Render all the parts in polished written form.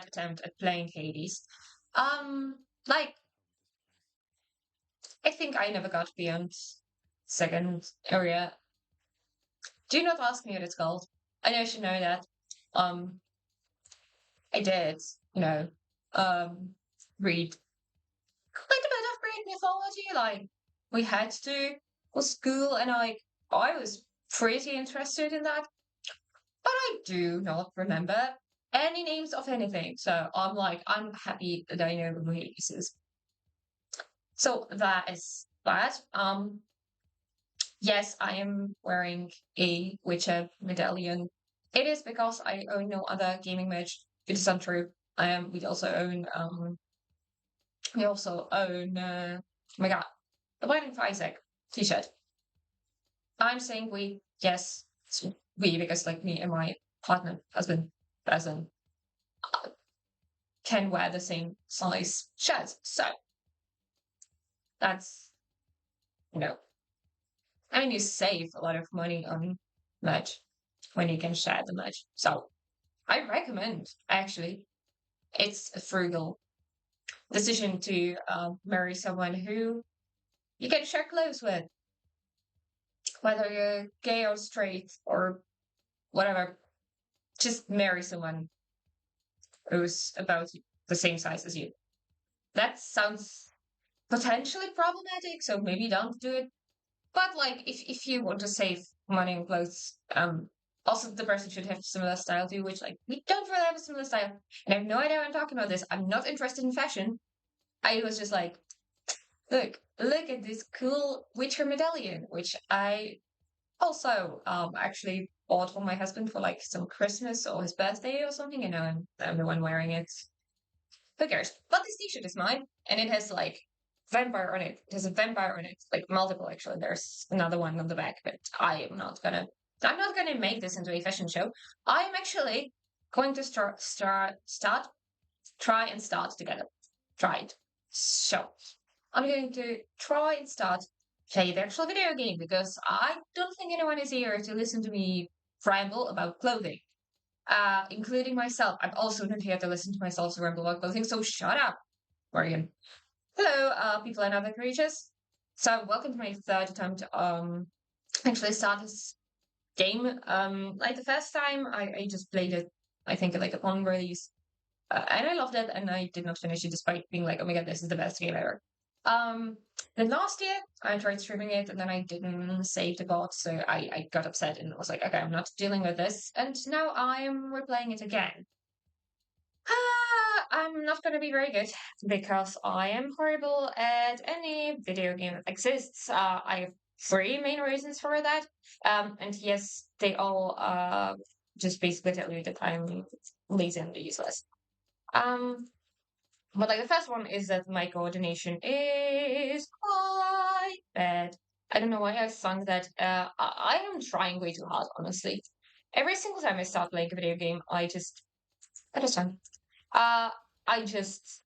attempt at playing Hades. Like I think I never got beyond second area. Do not ask me what it's called. I know I should know that. Um, I did, you know, um, read quite a bit of Greek mythology. Like we had to for school, and I was pretty interested in that. But I do not remember any names of anything. So I'm happy that I know who Hades is. So that is that. Yes, I am wearing a Witcher medallion. It is because I own no other gaming merch. It is untrue. We also own oh my god, the Binding of Isaac t-shirt. I'm saying we, yes, it's we because like me and my partner, husband, person can wear the same size shirts. So that's you know, I mean you save a lot of money on merch when you can share the merch. So I recommend actually. It's a frugal decision to marry someone who you can share clothes with, whether you're gay or straight or whatever. Just marry someone who's about the same size as you. That sounds potentially problematic, so maybe don't do it. But like, if you want to save money on clothes, also the person should have similar style too. Which like we don't really have a similar style, and I have no idea why I'm talking about this. I'm not interested in fashion. I was just like, look at this cool Witcher medallion, which I also actually bought for my husband for like some Christmas or his birthday or something. And now I'm the one wearing it. Who cares? But this t-shirt is mine, and it has like vampire on it. It has a vampire on it, like multiple actually. There's another one on the back, but I'm not gonna make this into a fashion show. I'm actually going to try and start together. Try it. So I'm going to try and start play the actual video game because I don't think anyone is here to listen to me ramble about clothing, including myself. I'm also not here to listen to myself ramble about clothing, so shut up, Morgan. Hello, people and other creatures. So welcome to my third attempt actually start this game. Like the first time I just played it, I think like upon release. And I loved it, and I did not finish it despite being like, "Oh my god, this is the best game ever." Um, then last year I tried streaming it, and then I didn't save the bot, so I got upset and was like, "Okay, I'm not dealing with this." And now I'm replaying it again. I'm not going to be very good because I am horrible at any video game that exists. I have three main reasons for that, and yes, they all just basically tell you that I'm lazy and useless. Um, but like the first one is that my coordination is quite bad. I don't know why I sung that. I am trying way too hard, honestly. Every single time I start playing a video game, I just don't. Uh, I just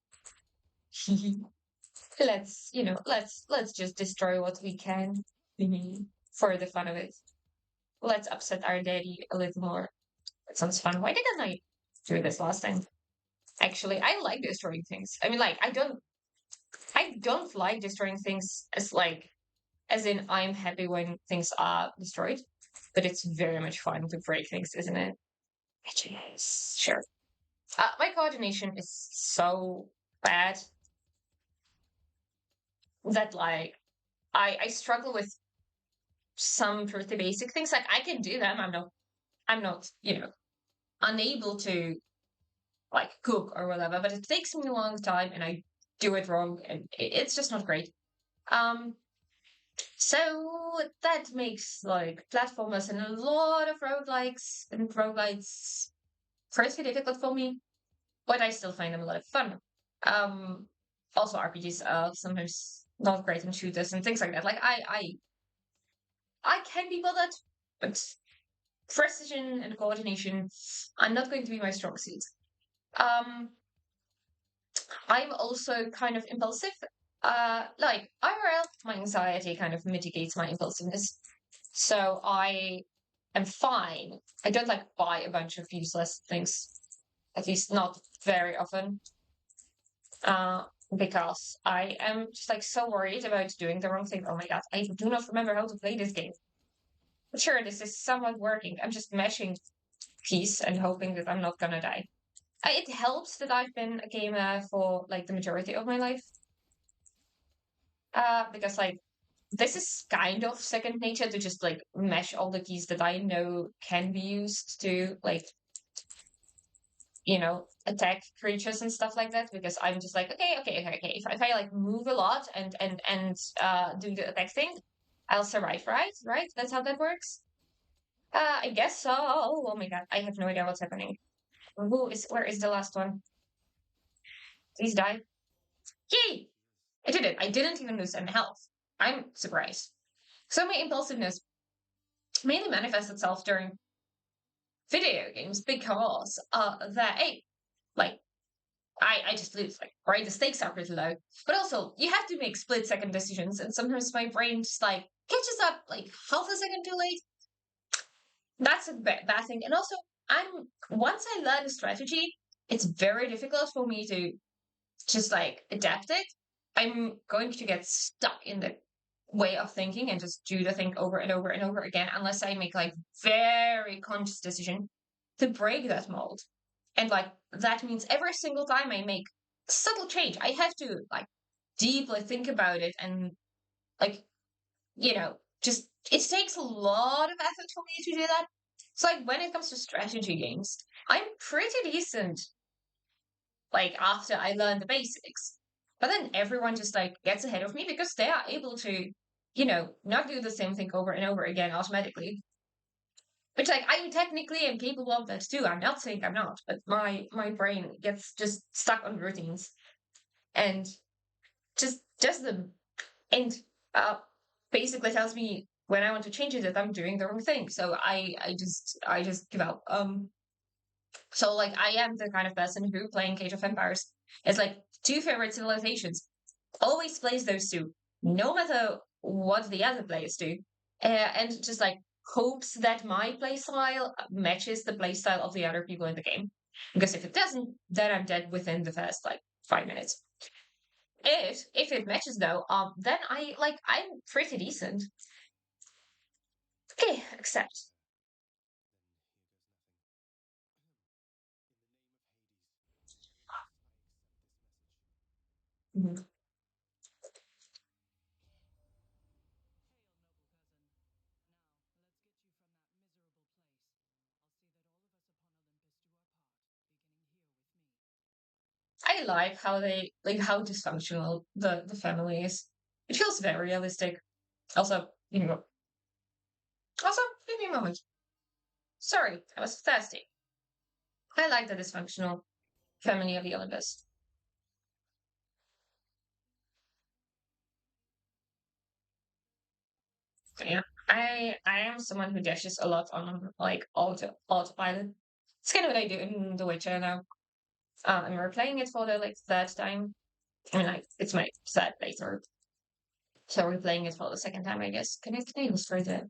let's just destroy what we can for the fun of it. Let's upset our daddy a little more. That sounds fun. Why didn't I do this last time? Actually, I like destroying things. I mean, like, I don't like destroying things as in I'm happy when things are destroyed, but it's very much fun to break things, isn't it? Actually, yes, sure. My coordination is so bad that like I struggle with some pretty basic things. Like I can do them. I'm not unable to like cook or whatever, but it takes me a long time and I do it wrong and it's just not great. Um, so that makes like platformers and a lot of roguelikes and roguelites pretty difficult for me, but I still find them a lot of fun. Um, Also RPGs are sometimes not great in shooters and things like that. Like I can be bothered, but precision and coordination are not going to be my strong suit. Um, I'm also kind of impulsive. Like IRL, my anxiety kind of mitigates my impulsiveness. So I am fine. I don't like buy a bunch of useless things. At least not very often. Uh, because I am just like so worried about doing the wrong thing. Oh my god, I do not remember how to play this game. But sure, this is somewhat working. I'm just mashing peace and hoping that I'm not gonna die. It helps that I've been a gamer for like the majority of my life. Because like this is kind of second nature to just like mesh all the keys that I know can be used to like, attack creatures and stuff like that. Because I'm just like, okay. If I like move a lot and do the attack thing, I'll survive, right? Right? That's how that works. I guess so. Oh my god, I have no idea what's happening. Where is the last one? Please die. Yay! I did it. I didn't even lose any health. I'm surprised. So my impulsiveness mainly manifests itself during video games because like I just lose, like, right, the stakes are pretty low. But also you have to make split second decisions, and sometimes my brain just like catches up like half a second too late. That's a bad thing. And also I'm once I learn a strategy, it's very difficult for me to just like adapt it. I'm going to get stuck in the way of thinking and just do the thing over and over and over again unless I make like very conscious decision to break that mold. And like that means every single time I make subtle change, I have to like deeply think about it and like, just it takes a lot of effort for me to do that. So like when it comes to strategy games, I'm pretty decent like after I learn the basics. But then everyone just like gets ahead of me because they are able to, not do the same thing over and over again automatically. Which like I technically am capable of that too. I'm not saying I'm not, but my brain gets just stuck on routines and just does them and uh basically tells me when I want to change it that I'm doing the wrong thing. So I just give up. So like I am the kind of person who playing Age of Empires is like two favorite civilizations. Always plays those two, no matter what the other players do, and just like hopes that my playstyle matches the playstyle of the other people in the game. Because if it doesn't, then I'm dead within the first like 5 minutes. If it matches though, then I'm pretty decent. Okay, accept. Mhm. I like how they like how dysfunctional the family is. It feels very realistic. Also, also, give me a moment. Sorry, I was thirsty. I like the dysfunctional family of the Olympus. Yeah, I am someone who dashes a lot on like autopilot. It's kind of what I do in The Witcher now. And we're playing it for the like third time. I mean, like it's my third playthrough, so we're playing it for the second time, I guess. Can I illustrate it?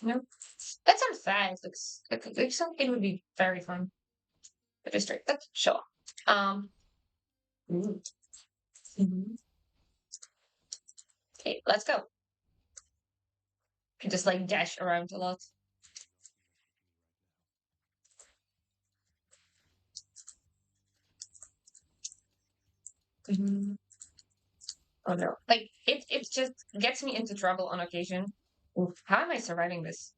No, that's unfair. Like something would be very fun. Illustrate that, sure. Um, mm, mhm. Okay, let's go. Can just like dash around a lot. Mhm. Oh no. Like it just gets me into trouble on occasion. Oof, how am I surviving this?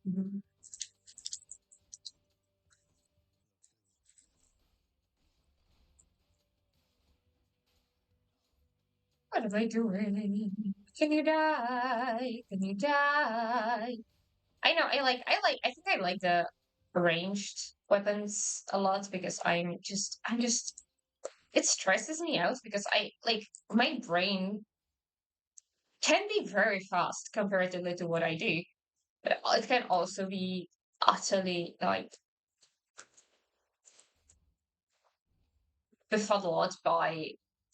Mhm. What am I doing? Can you die? Can you die? I think I like the ranged weapons a lot because I'm just it stresses me out because I like my brain can be very fast comparatively to what I do, but it can also be utterly like befuddled by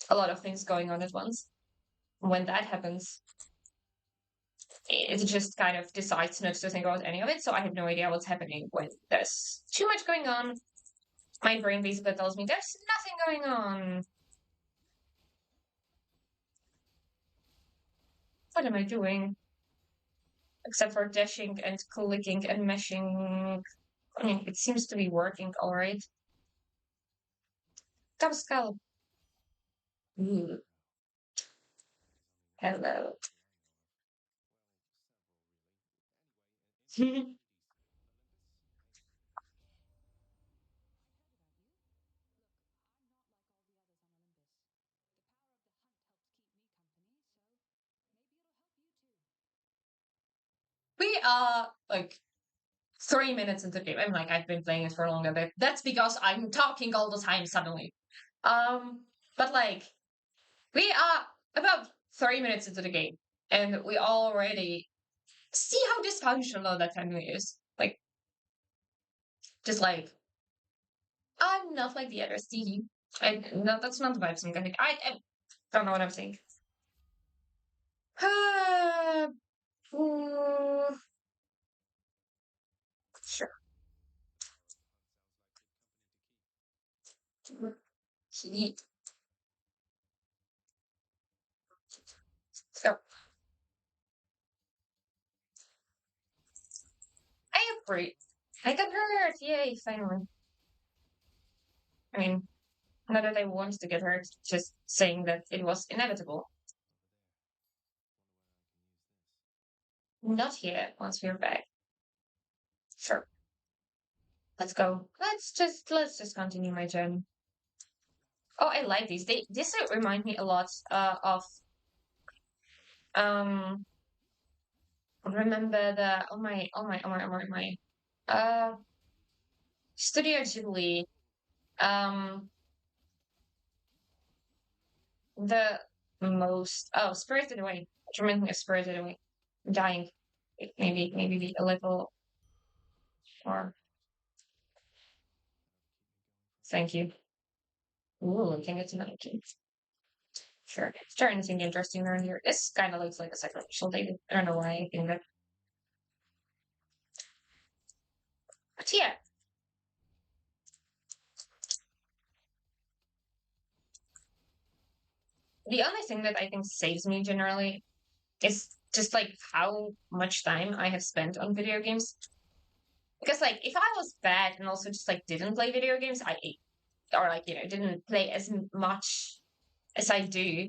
a lot of things going on at once. When that happens, it just kind of decides not to think about any of it. So I have no idea what's happening when there's too much going on. My brain basically tells me there's nothing going on. What am I doing? Except for dashing and clicking and meshing. I mean, it seems to be working all right. Top scalp. Ooh, hello. We are like 3 minutes into the game. I'm like, I've been playing it for longer, but that's because I'm talking all the time suddenly. But like, we are about 3 minutes into the game, and we already see how dysfunctional that family is. Like, just like, I'm not like the others. See, I no, that's not the vibes I'm getting. I don't know what I'm saying. Mm, sure. He, so I agree. I got hurt. Yay! Finally. I mean, not that I wanted to get hurt, just saying that it was inevitable. Not yet. Once we're back, sure. Let's go. Let's just continue my journey. Oh, I like these. This remind me a lot of um remember the oh my Studio Ghibli the most Spirited Away. It reminds me of Spirited Away. I'm dying. Maybe a little more. Thank you. Ooh, looking at tonight. Sure. Is there anything interesting around here? This kind of looks like a sacrificial David. I don't know why I think that. But yeah, the only thing that I think saves me generally is just like how much time I have spent on video games. Because like if I was bad and also just like didn't play video games, or like didn't play as much as I do,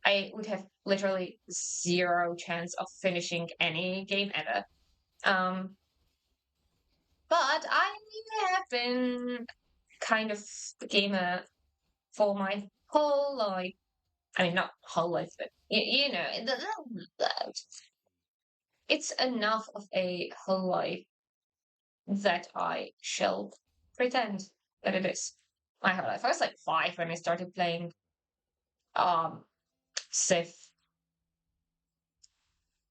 I would have literally zero chance of finishing any game ever. Um, but I have been kind of a gamer for my whole life. I mean, not whole life, but it's enough of a whole life that I shall pretend that it is my whole life. I was like 5 when I started playing um Civ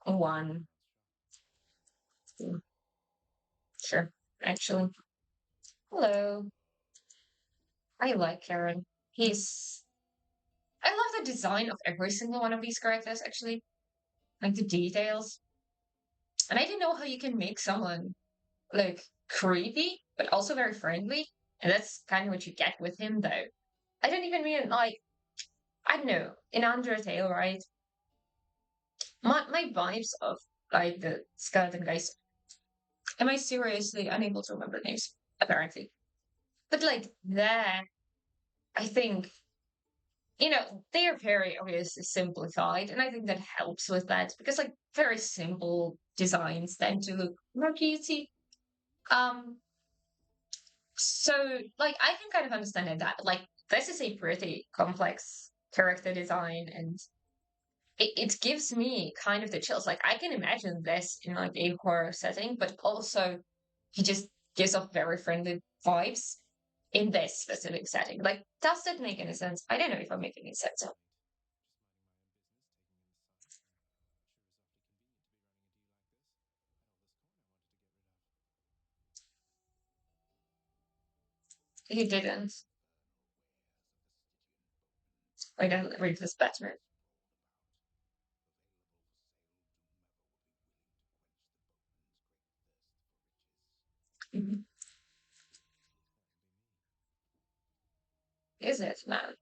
1. Mm, sure, actually. Hello. I like Karen. He's I love the design of every single one of these characters, actually. Like the details. And I didn't know how you can make someone like creepy, but also very friendly. And that's kind of what you get with him, though. I don't even mean like I don't know in Undertale, right? My vibes of like the skeleton guys. Am I seriously unable to remember names? Apparently, but like that, I think they are very obviously simplified, and I think that helps with that because like very simple designs tend to look more cutesy. Um, so like I can kind of understand that. Like this is a pretty complex character design, and it gives me kind of the chills. Like I can imagine this in like a horror setting, but also he just gives off very friendly vibes in this specific setting. Like, does that make any sense? I don't know if I'm making any sense. He didn't. I don't read this better. Mhm. Is it, man?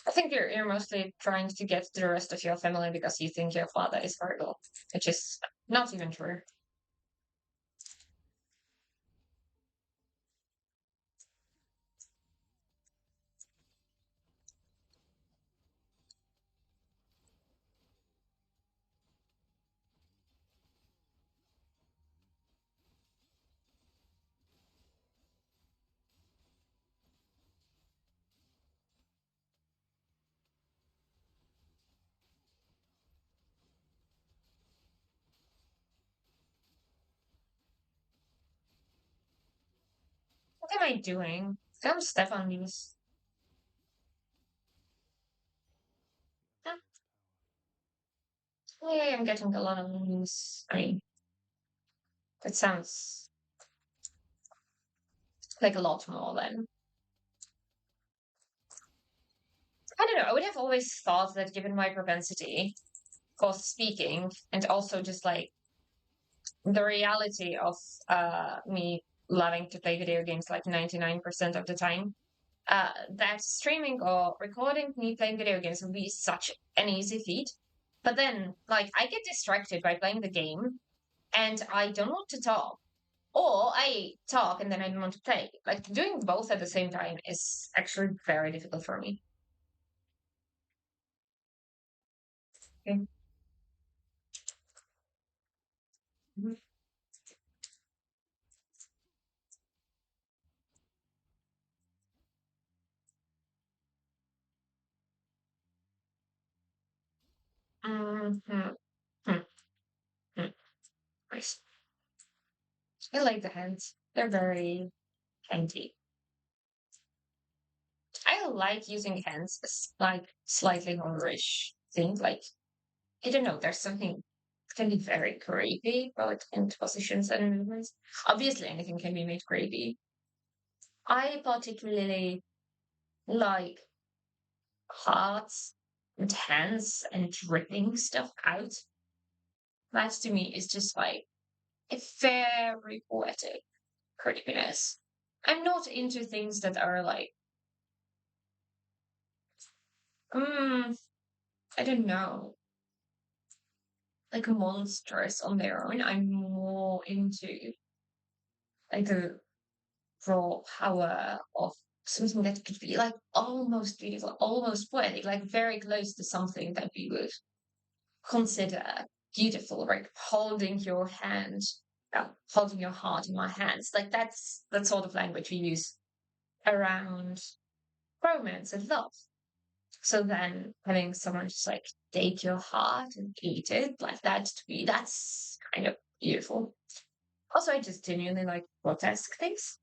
I think you're mostly trying to get to the rest of your family because you think your father is horrible, which is not even true. What am I doing? Come step on these. Yeah, yeah, I'm getting a lot of news. I mean, that sounds like a lot more than I don't know. I would have always thought that given my propensity for speaking and also just like the reality of me loving to play video games like 99% of the time, that streaming or recording me playing video games would be such an easy feat. But then, like, I get distracted by playing the game and I don't want to talk. Or I talk and then I don't want to play. Like, doing both at the same time is actually very difficult for me. Okay. Mhm. Mhm. Hmm. Hmm. Nice. I like the hands. They're very handy. I like using hands as like slightly horrorish thing. Like I don't know, there's something can be very creepy about hand positions and movements. Obviously anything can be made creepy. I particularly like hearts and hands and dripping stuff out. That to me is just like a very poetic creepiness. I'm not into things that are like, mm, I don't know, like monsters on their own. I'm more into like the raw power of something that could be like almost beautiful, almost poetic, like very close to something that we would consider beautiful, like holding your hand, holding your heart in my hands. Like that's the sort of language we use around romance and love. So then having someone just like take your heart and eat it like that to me, that's kind of beautiful. Also, I just genuinely like grotesque things.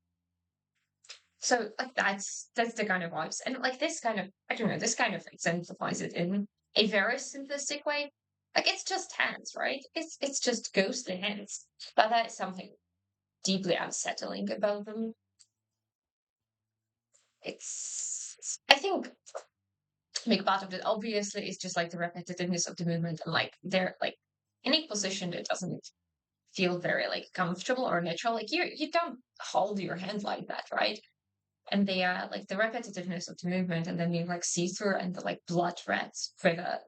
So like that's the kind of vibes. And like this kind of I don't know, this kind of exemplifies it in a very simplistic way. Like it's just hands, right? It's just ghostly hands. But that is something deeply unsettling about them. It's I think a big part of it obviously is just like the repetitiveness of the movement and like they're like any position that doesn't feel very like comfortable or natural. Like you don't hold your hand like that, right? And they are like the repetitiveness of the movement and then you like see through and the like blood red river.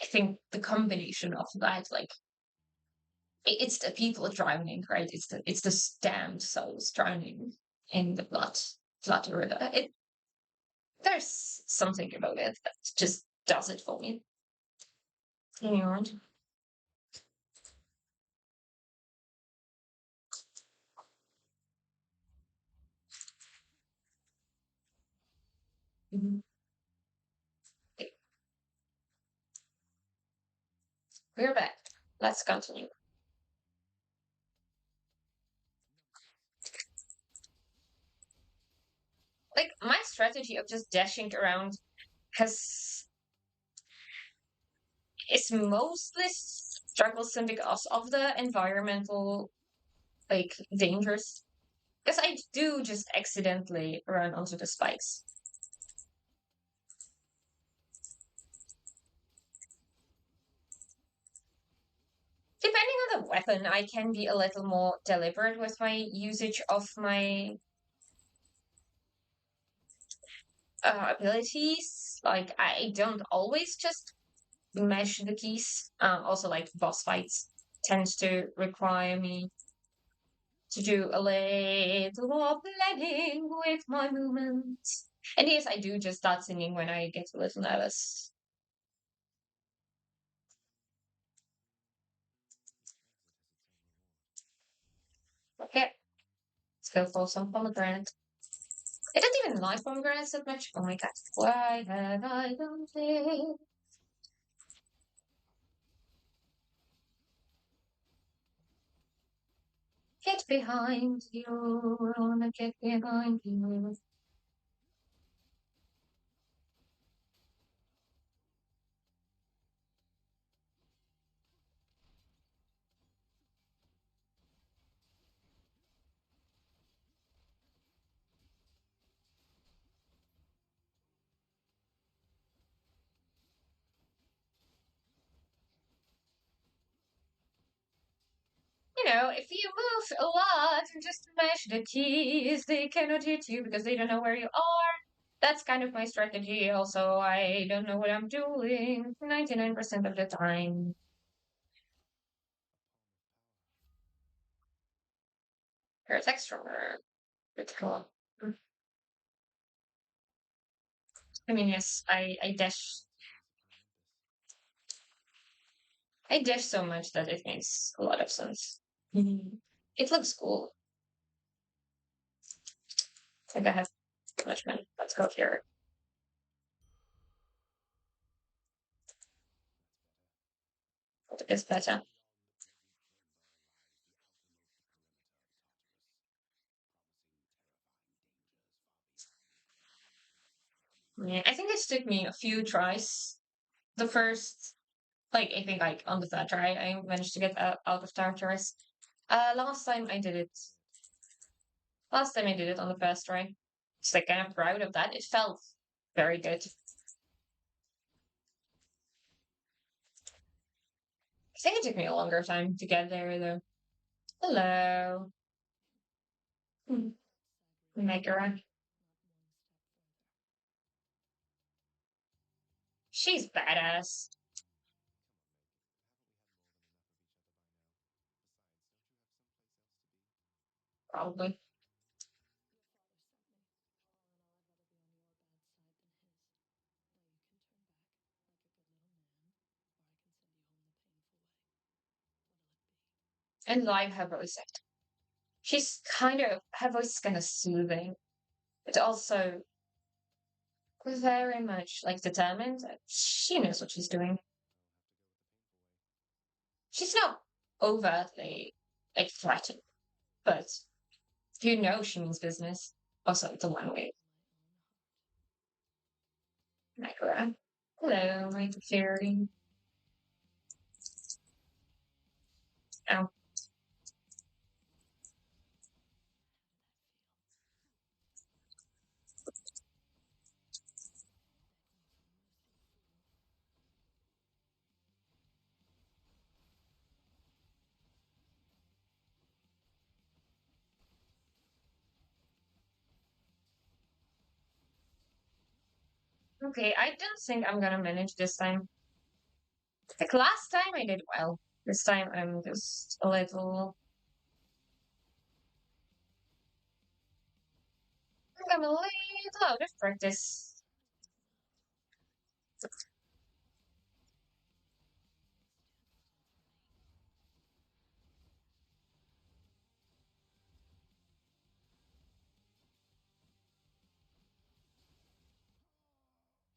I think the combination of that, like it's the people drowning, right? It's the damned souls drowning in the blood river. There's something about it that just does it for me. And mhm, we're back. Let's continue. Like my strategy of just dashing around has is mostly struggles because of the environmental like dangers. Because I do just accidentally run onto the spikes. Depending with a weapon, I can be a little more deliberate with my usage of my abilities. Like, I don't always just mash the keys. Also, like boss fights tends to require me to do a little more planning with my movements. And yes, I do just start singing when I get a little nervous. Okay, let's go for some pomegranate. I don't even like pomegranates that much. Oh my god. Why have I done this? Get behind you. I wanna get behind you. If you move a lot and just mash the keys, they cannot hit you because they don't know where you are. That's kind of my strategy. Also, I don't know what I'm doing 99% of the time. Here's extrovert. It's cool. I mean, yes, I dash so much that it makes a lot of sense. Mhm. It looks cool. It's like I have too much money. Let's go here. It's better. Yeah, I think it took me a few tries. The first, like, I think like on the third try, I managed to get out of Tartarus. Last time I did it, last time I did it on the first try. It's like kind of proud of that. It felt very good. I think it took me a longer time to get there though. Hello. Hmm. Megara. She's badass. Probably. And live her voice act. Her voice is kind of soothing, but also very much like determined. She knows what she's doing. She's not overtly like threatened, but you know she means business. Also, the one way. Megara. Hello, my fairy. Oh, okay. I don't think I'm gonna manage this time. Like last time, I did well. This time, I'm just a little. I'm a little out of practice.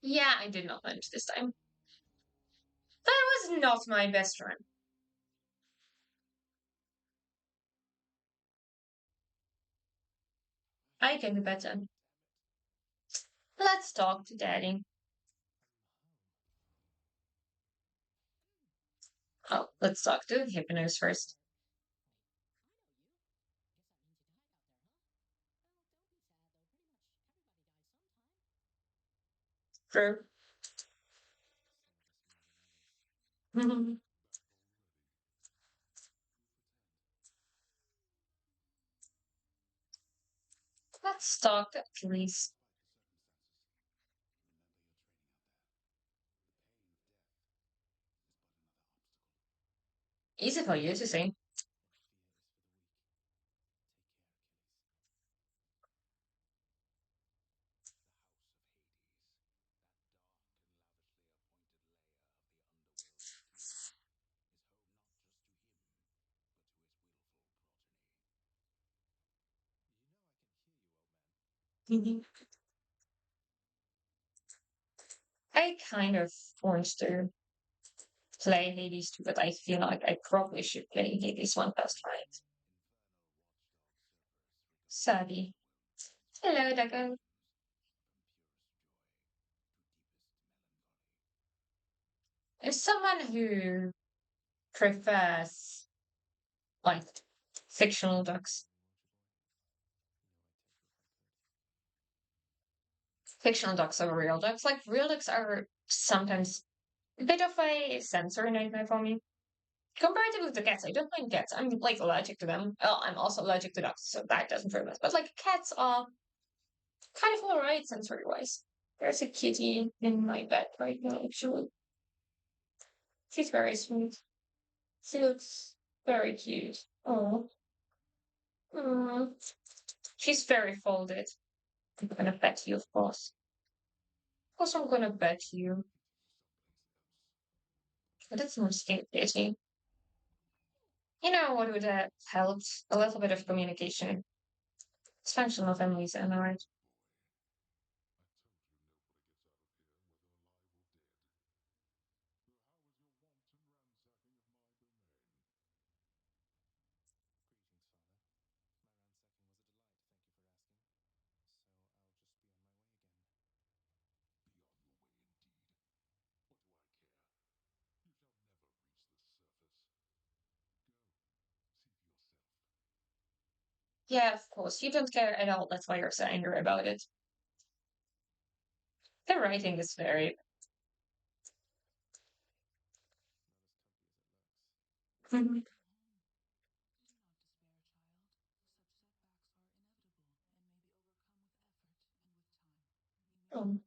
Yeah, I did not manage this time. That was not my best run. I can do better. Let's talk to Daddy. Oh, let's talk to Hypnos first. True. Let's talk at least. Easy for you to say. Mhm. I kind of want to play Hades too, but I feel like I probably should play Hades one first, right? Sadly. Hello, Dagon. As someone who prefers like fictional docs, fictional docs over real docs, like real docs are sometimes a bit of a sensory nightmare for me. Comparative with the cats, I don't mind cats. I'm like allergic to them. Oh, I'm also allergic to dogs, so that doesn't hurt much. But like cats are kind of alright sensory wise. There's a kitty in my bed right now, actually. She's very sweet. She looks very cute. Oh, mm. She's very folded. I'm gonna pet you, of course. Of course, I'm gonna pet you. But it's mostly pity. You know what would have helped? A little bit of communication. It's functional families, am I right? Yeah, of course. You don't care at all. That's why you're so angry about it. The writing is very. Mhm. Oh.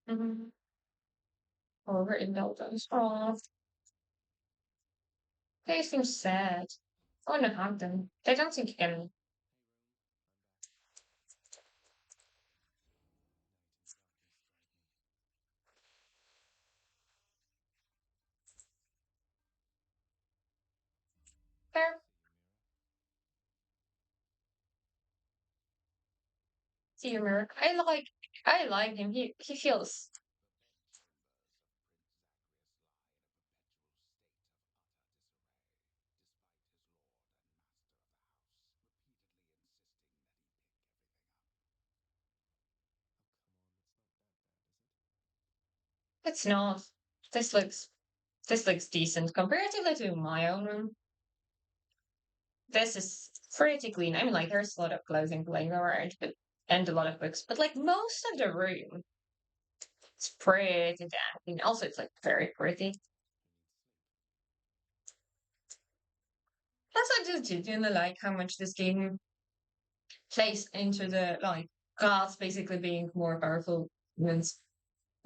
Mm-hmm. Overindulgence. Oh, they seem sad. I want to hug them. They don't think you can. Fair. Humor. I like him. He feels. It's not. This looks this looks decent comparatively to my own room. This is pretty clean. I mean, like there's a lot of clothing laying around, but and a lot of books, but like most of the room, it's pretty damn clean. Also, it's like very pretty. Plus, I just genuinely like how much this game plays into the like gods basically being more powerful humans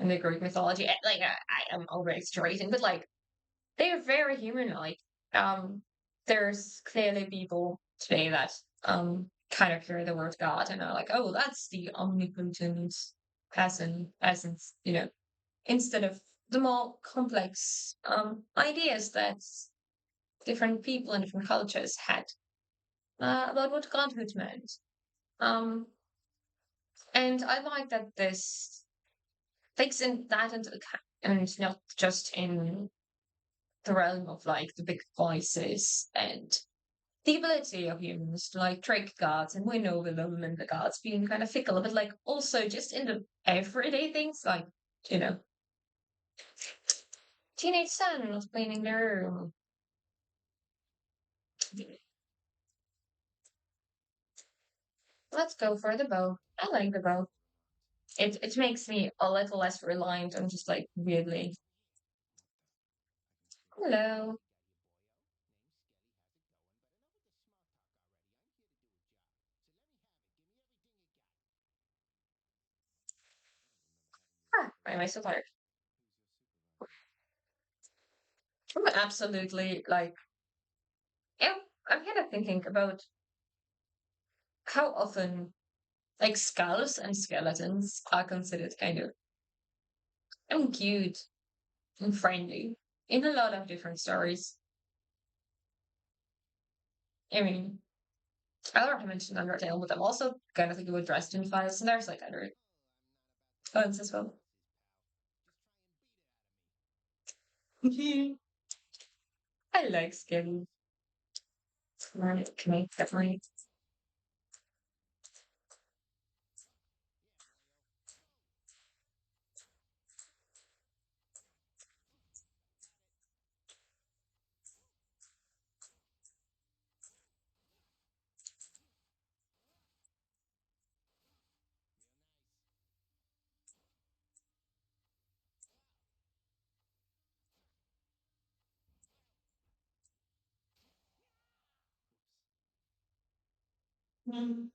in the Greek mythology. Like I am over exaggerating, but like they're very human-like. Um, there's clearly people today that kind of hear the word God and are like, oh, that's the omnipotent essence, instead of the more complex ideas that different people and different cultures had about what godhood meant. Um, and I like that this takes in that into account, and not just in the realm of like the big voices and the ability of humans to like trick gods and win over them, and the gods being kind of fickle, but like also just in the everyday things, like, you know, teenage son was cleaning their room. Let's go for the bow. I like the bow. It makes me a little less reliant on just like weirdly. Hello. Ah, why am I so tired? I'm absolutely like, yeah, I'm kind of thinking about how often like skulls and skeletons are considered kind of cute and friendly in a lot of different stories. I mean, I already mentioned Undertale, but I'm also kind of thinking about Dresden Files, and there's like other ones as well. I like Skelly. Right, can I definitely. Mm.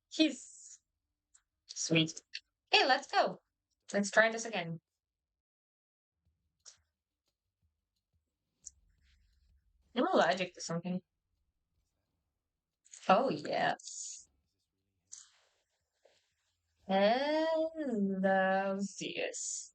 He's sweet. Hey, let's go. Let's try this again. I'm allergic to something. Oh, yes. Hello, Zeus.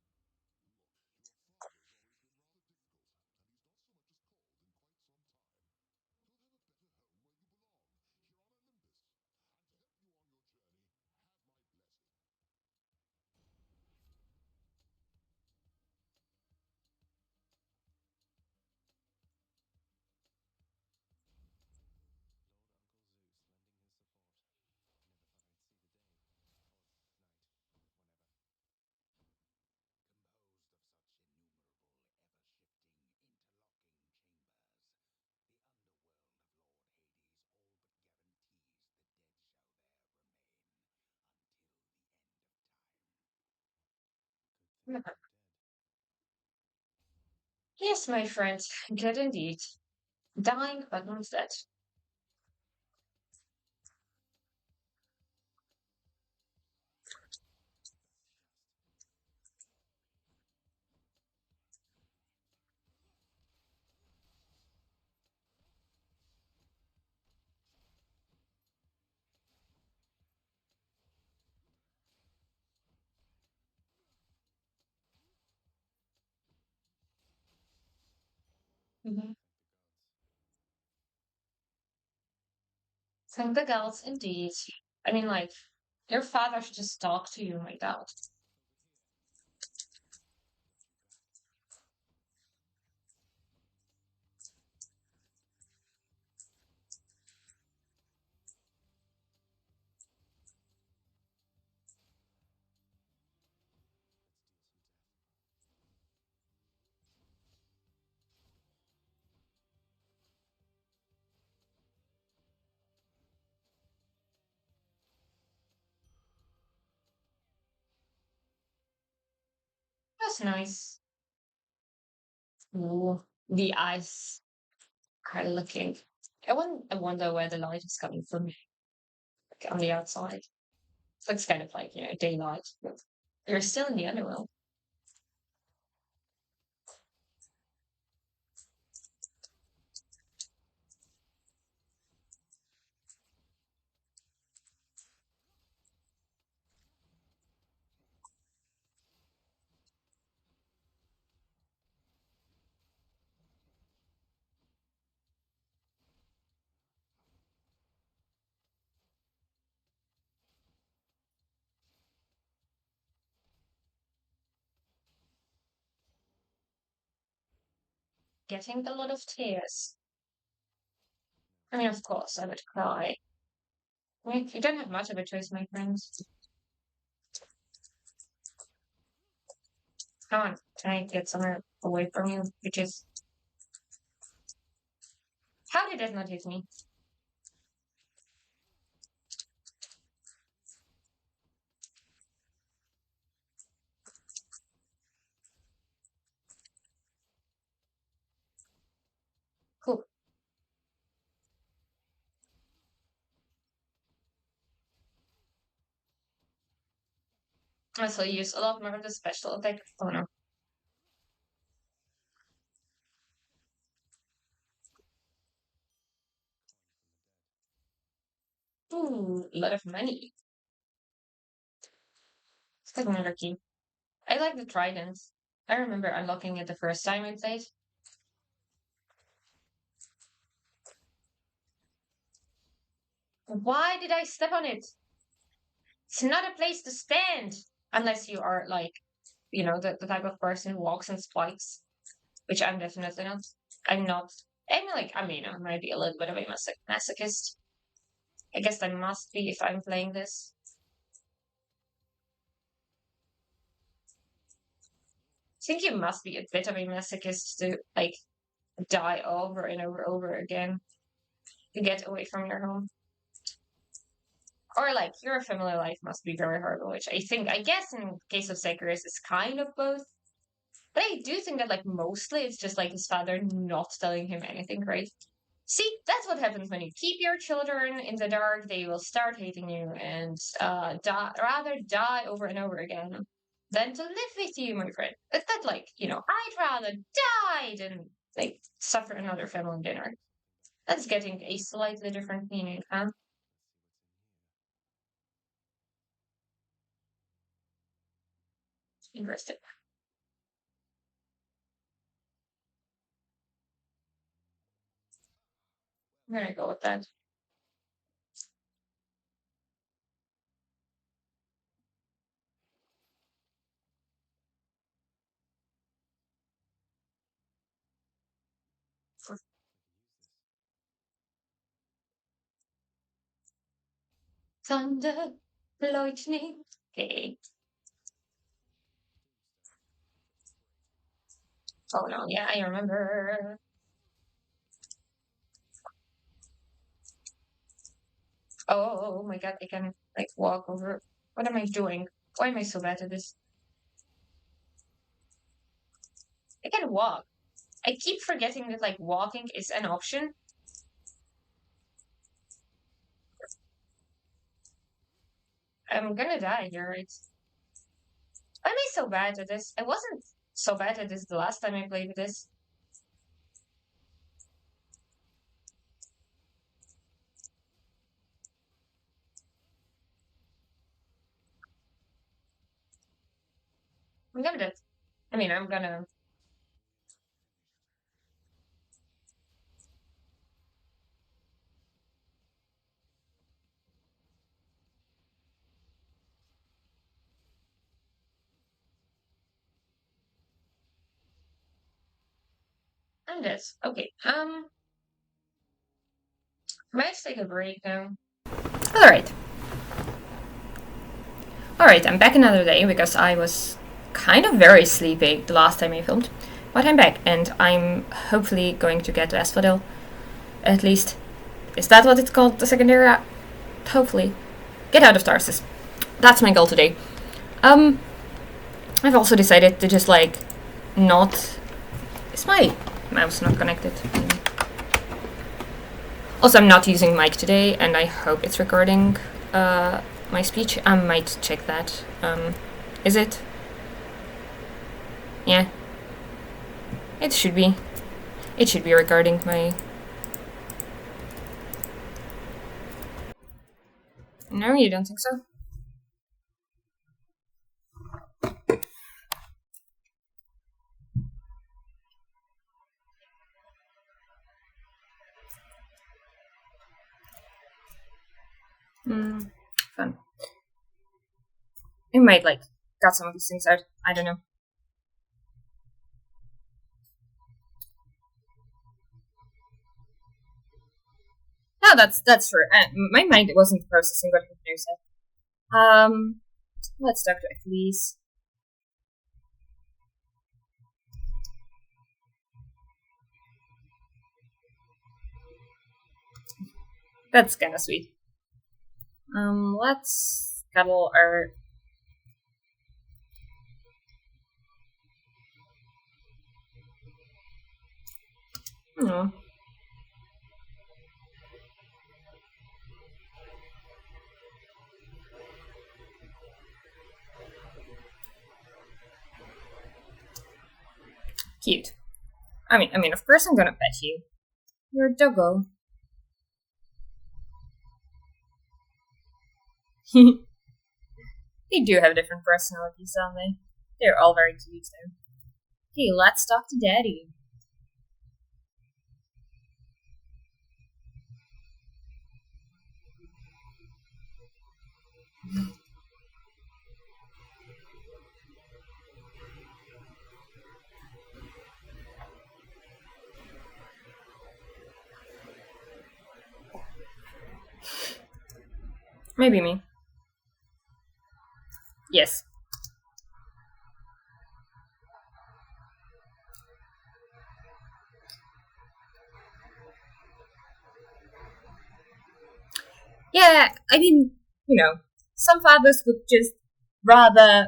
Yes, my friend. Good indeed. Dying, but not dead. Mm-hmm. Thank the gods, indeed. I mean, like, your father should just talk to you like that. That's nice. Ooh, the eyes are looking. I wonder where the light is coming from, like, on the outside. Looks kind of like, daylight. But you're still in the underworld. getting a lot of tears. I mean, of course, I would cry. I mean, you don't have much of a choice, my friends. Come on, try and get somewhere away from you, because how did that not hit me? Cool. I still use a lot more of the special attack. Oh no. Ooh, a lot of money. It's getting lucky. I like the tridents. I remember unlocking it the first time I played. Why did I step on it? It's not a place to stand unless you are like, the type of person who walks on spikes, which I'm definitely not. I'm not. I'm like, I mean, I might be a little bit of a masochist. I guess I must be if I'm playing this. I think you must be a bit of a masochist to like die over and over again to get away from your home. Or like your family life must be very horrible, which I guess in case of Sekiris is kind of both. But I do think that like mostly it's just like his father not telling him anything, right? See, that's what happens when you keep your children in the dark. They will start hating you and rather die over and over again than to live with you, my friend. It's not like, I'd rather die than like suffer another family dinner. That's getting a slightly different meaning, huh? Interesting. I'm gonna go with that. Thunder, lightning. Okay. Oh no, yeah, I remember. Oh my god, I can like walk over. What am I doing? Why am I so bad at this? I can walk. I keep forgetting that like walking is an option. I'm gonna die here. Why am I so bad at this? I wasn't so bad at this the last time I played this. I'm gonna do. I mean, I'm gonna. I'm this. Okay. Let's take a break now. All right. All right. I'm back another day because I was kind of very sleepy the last time I filmed, but I'm back and I'm hopefully going to get to Asphodel. At least, is that what it's called? The secondary? Hopefully, get out of Tarsus. That's my goal today. Um, I've also decided to just like not. Is my mouse not connected? Also, I'm not using mic today, and I hope it's recording my speech. I might check that. Is it? Yeah. It should be. It should be recording my. No, you don't think so? Fun. We might like cut some of these things out. I don't know. No, that's true. My mind wasn't processing what Hypno said. Let's talk to Elise. That's kind of sweet. Let's cuddle our. Oh. Cute. I mean, of course I'm gonna pet you. You're a doggo. They do have different personalities, don't they? They're all very cute, though. Okay, let's talk to Daddy. Maybe me. Yes. Yeah, I mean, some fathers would just rather,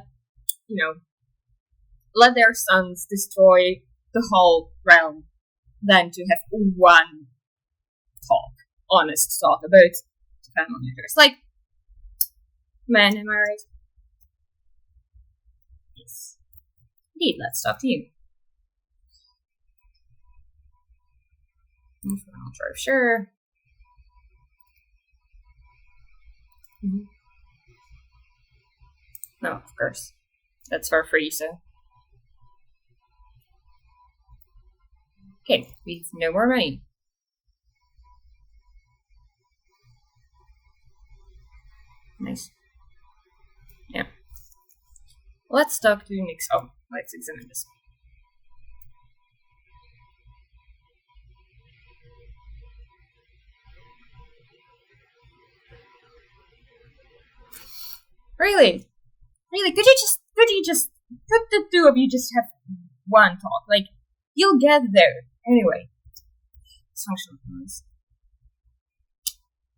let their sons destroy the whole realm than to have one honest talk about family matters. Like, man, am I right? Yes. Indeed, let's talk to you. Infernal drive, sure. Mm-hmm. No, of course. That's for free, so. Okay, we have no more money. Nice. Yeah. Let's talk to Nix. Oh, let's examine this. Really? Could the two of you just have one talk? Like, you'll get there. Anyway. Dysfunctional noise.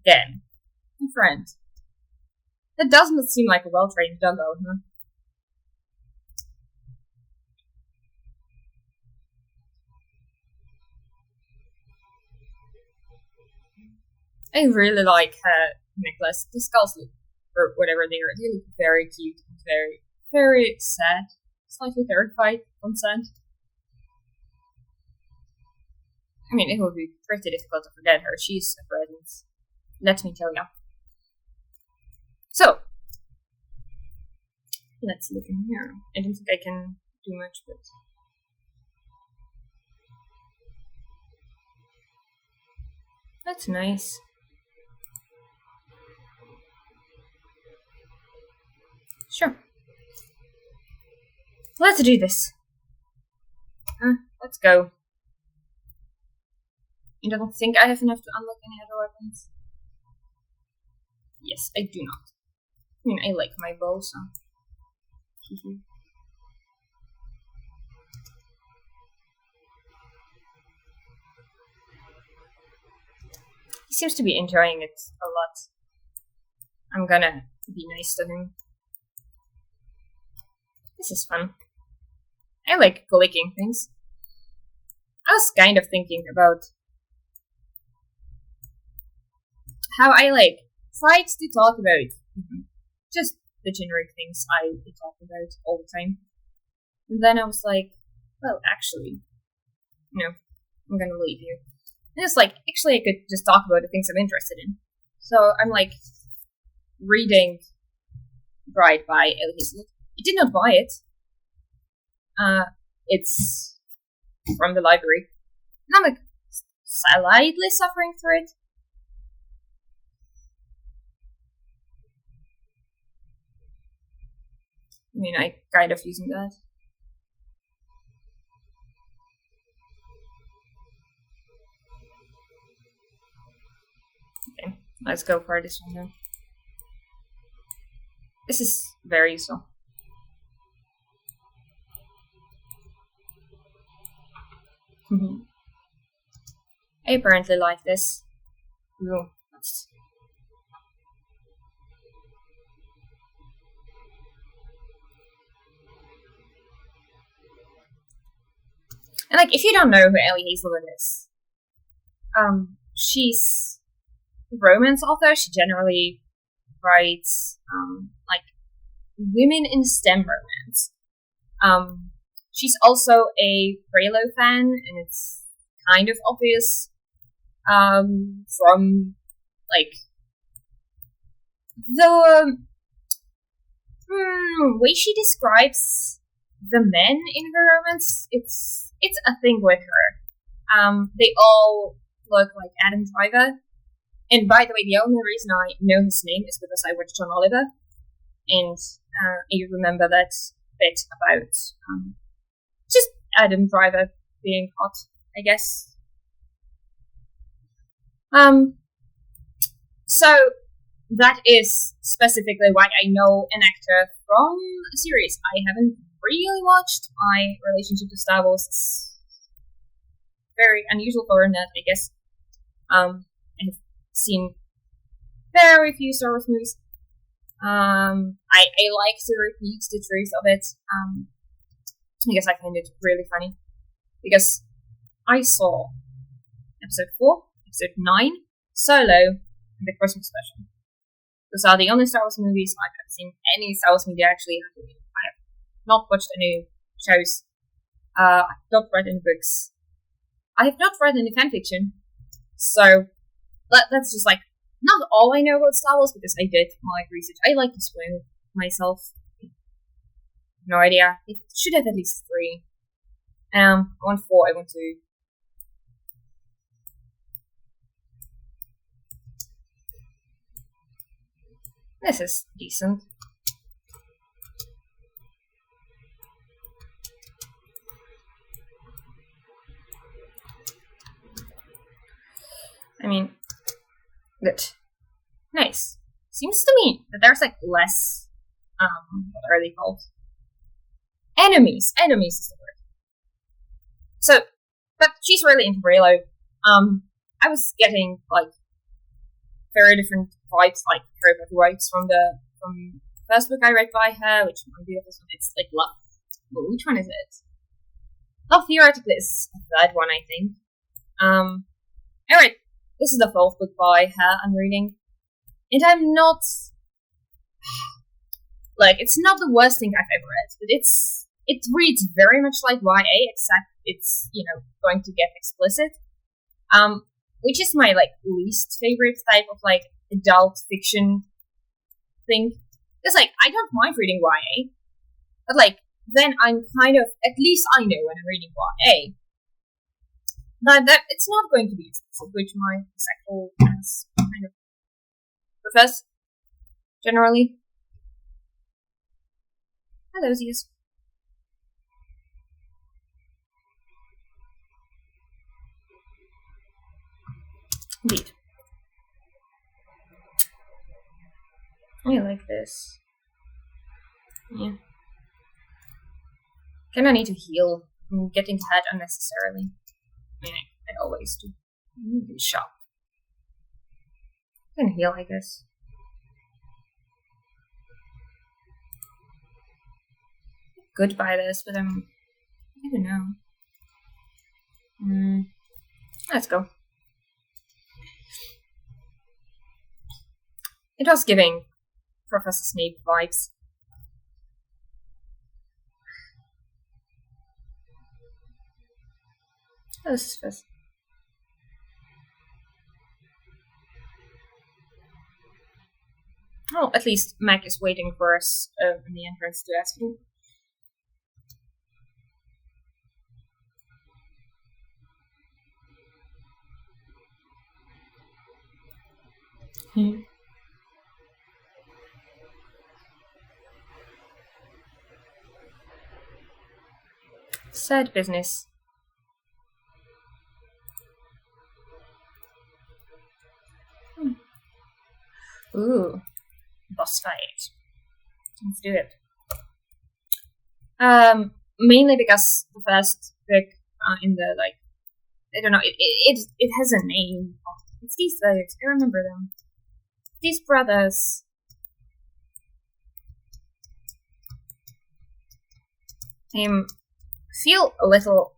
Again. My friend. That doesn't seem like a well-trained doggo, huh? I really like Nicholas. The skulls look, or whatever they are, they look very cute and very, very sad. Slightly terrified, concerned. I mean, it would be pretty difficult to forget her. She's a presence. Let me tell you. So, let's look in here. I don't think I can do much, but. That's nice. Sure. Let's do this. Let's go. You don't think I have enough to unlock any other weapons? Yes, I do not. I mean, I like my bow, so. He seems to be enjoying it a lot. I'm gonna be nice to him. This is fun. I like clicking things. I was kind of thinking about how I tried to talk about just the generic things I talk about all the time. And then I was like, well, actually, I'm gonna leave you. And it's like, actually, I could just talk about the things I'm interested in. So I'm reading Bride by Hazelwood. I did not buy it. It's from the library. And I'm slightly suffering through it. I mean, I kind of using that. Let's go for this one then. This is very useful. I apparently like this. Ooh, and like, if you don't know who Ellie Hazelwood is, she's a romance author. She generally writes like women in STEM romance. She's also a Raylo fan, and it's kind of obvious from like the way she describes the men in her romance. It's a thing with her. They all look like Adam Driver. And by the way, the only reason I know his name is because I watched John Oliver, and you remember that bit about just Adam Driver being hot, I guess. So that is specifically why I know an actor from a series I haven't really watched. My relationship to Star Wars is very unusual for a nerd, I guess. I have seen very few Star Wars movies. I like to repeat the truth of it. I guess I find it really funny because I saw episode 4, episode 9, Solo, and the Christmas special. Those are the only Star Wars movies I've ever seen. Any Star Wars movie actually. I have not watched any shows. I've not read any books. I have not read any fanfiction. So that's just like not all I know about Star Wars because I did my research. I like to spoil myself. No idea. It should have at least 3. I want 4. I want 2. This is decent. I mean, good. Nice. Seems to me that there's like less, what are they called? Enemies. Enemies is the word. So, but she's really into Raylo. I was getting like very different vibes, like her vibes from the first book I read by her, which one it's like Love. Well, which one is it? Love Theoretically is the third one, I think. Alright, this is the 4th book by her I'm reading. And I'm not like, it's not the worst thing I've ever read, but it reads very much like YA, except it's, going to get explicit. Which is my like least favorite type of like adult fiction thing. It's like I don't mind reading YA, but like then I'm kind of, at least I know when I'm reading YA that it's not going to be explicit, which my sexual has kind of prefers generally. Hello, Zeus. Indeed. I like this. Yeah. Kinda need to heal. I'm getting hurt unnecessarily. I mean, I always do. I need to shop. I can heal, I guess. Good by this, but I don't know. Let's go. It was giving Professor Snape vibes. Oh, this is fast. Oh, at least Mac is waiting for us in the entrance to ask him. Sad business. Ooh, boss fight. Let's do it. Mainly because the first book in the like, I don't know, it has a name. It's these brothers. I remember them. These brothers. Feel a little.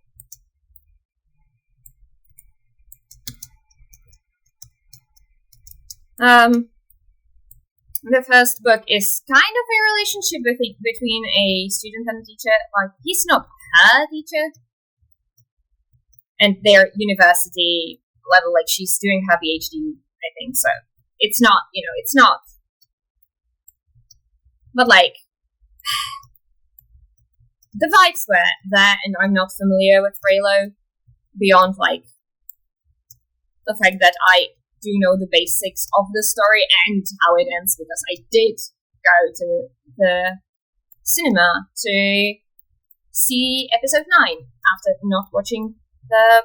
The first book is kind of a relationship between a student and a teacher. Like, he's not her teacher, and their university level, like, she's doing her PhD, I think. So it's not, it's not. But like, the vibes were there, and I'm not familiar with Raylo beyond like the fact that I do know the basics of the story and how it ends, because I did go to the cinema to see episode 9 after not watching the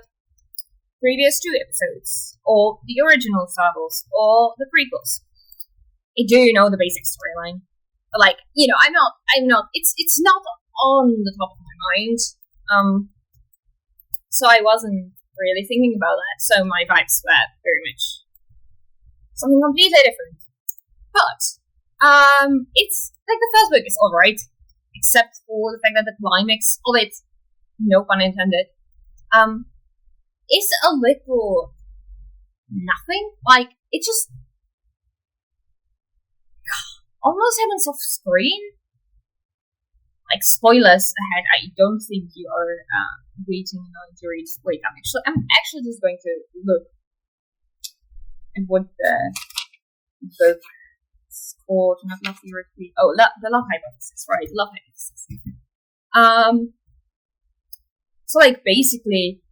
previous 2 episodes, or the original Star Wars, or the prequels. I do know the basic storyline, but like, I'm not. It's not on the top of my mind. So I wasn't really thinking about that. So my vibes were very much something completely different. But it's like the first book is alright, except for the fact that the climax of it, no pun intended, is a little nothing. Like, it just almost happens off screen. Like, spoilers ahead. I don't think you are waiting on to read. Wait, I'm actually just going to look at what the book is called. Not Love Theory. Oh, the Love Hypothesis, right? Love Hypothesis. So like, basically,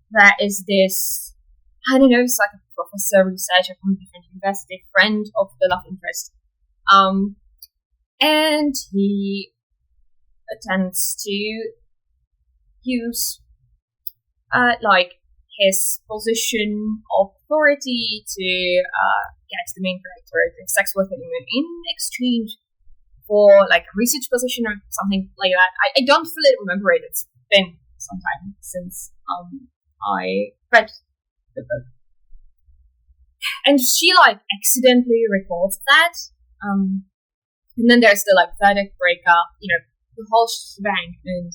there is this, I don't know, it's like a professor, researcher from a different university, friend of the love interest. And he attempts to use like his position of authority to get the main character to have sex with him in exchange for like a research position or something like that. I don't fully remember it. It's been some time since I read the book. And she like accidentally records that. And then there's the like verdict breakup, the whole shebang, and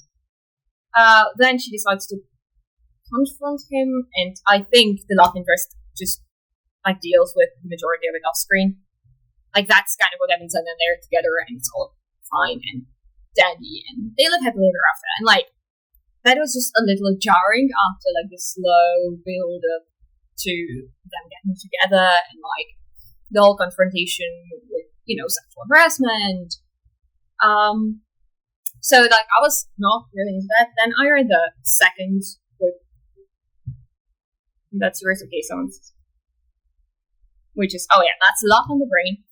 then she decides to confront him, and I think the love interest just like deals with the majority of it off screen. Like, that's kind of what happens, and then they're together and it's all fine and dandy and they live happily ever after. And like, that was just a little jarring after like the slow build up to them getting together and like the whole confrontation with, sexual harassment. So like, I was not really into that. Then I read the second book. That's Series of K-Songs, which is, that's Love on the Brain.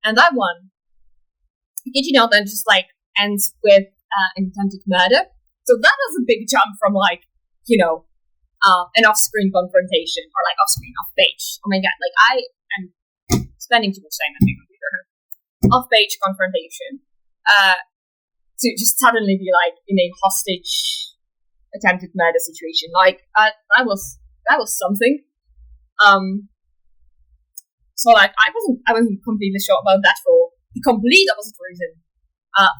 And that one, then just like ends with an attempted murder. So that was a big jump from like, an off-screen confrontation, or like off-screen, off-page. Oh my god, like, I am spending too much time on my computer. Off-page confrontation. To just suddenly be like in a hostage attempted murder situation. Like, that was something. So like, I wasn't completely sure about that for the complete opposite reason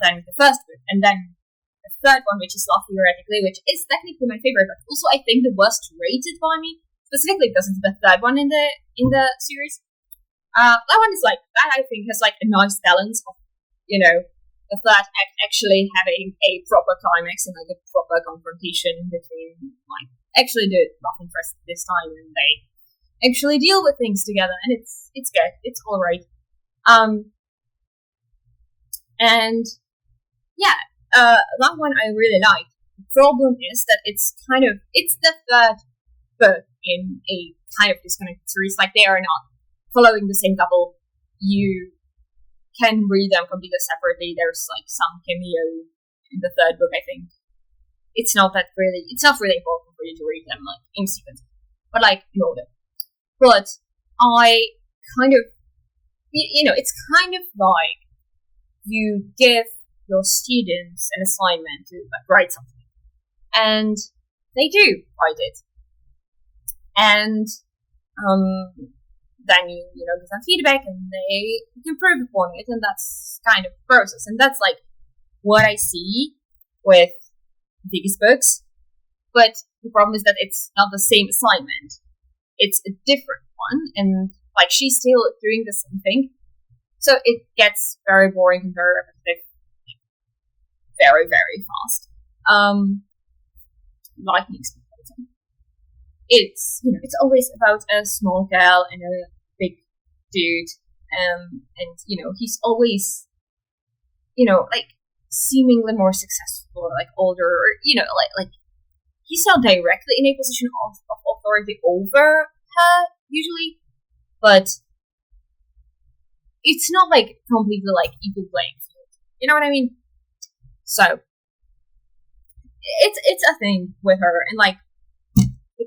than the first book. And then the third one, which is Love Theoretically, which is technically my favorite, but also I think the worst rated by me, specifically because it's the third one in the series. That one is like, that I think has like a nice balance of, the third act actually having a proper climax and like a proper confrontation between like actually the love interest this time, and they actually deal with things together, and it's good. It's alright. And yeah, that one I really like. The problem is that it's the third book in a kind of disconnected series. Like, they are not following the same couple. You can read them completely separately. There's like some cameo in the third book, I think. It's not really important for you to read them like in sequence, but like in order. But I kind of it's kind of like you give your students an assignment to like, write something, and they do write it, and then you give them feedback, and they improve upon it, and that's kind of the process, and that's like what I see with Vicky's books. But the problem is that it's not the same assignment; it's a different one, and like she's still doing the same thing, so it gets very boring and very repetitive, very very fast. Lightning speed. It's it's always about a small girl and a big dude, and he's always like seemingly more successful, or like older, or like he's not directly in a position of authority over her usually, but it's not like completely like equal playing field. You know what I mean? So it's a thing with her, and like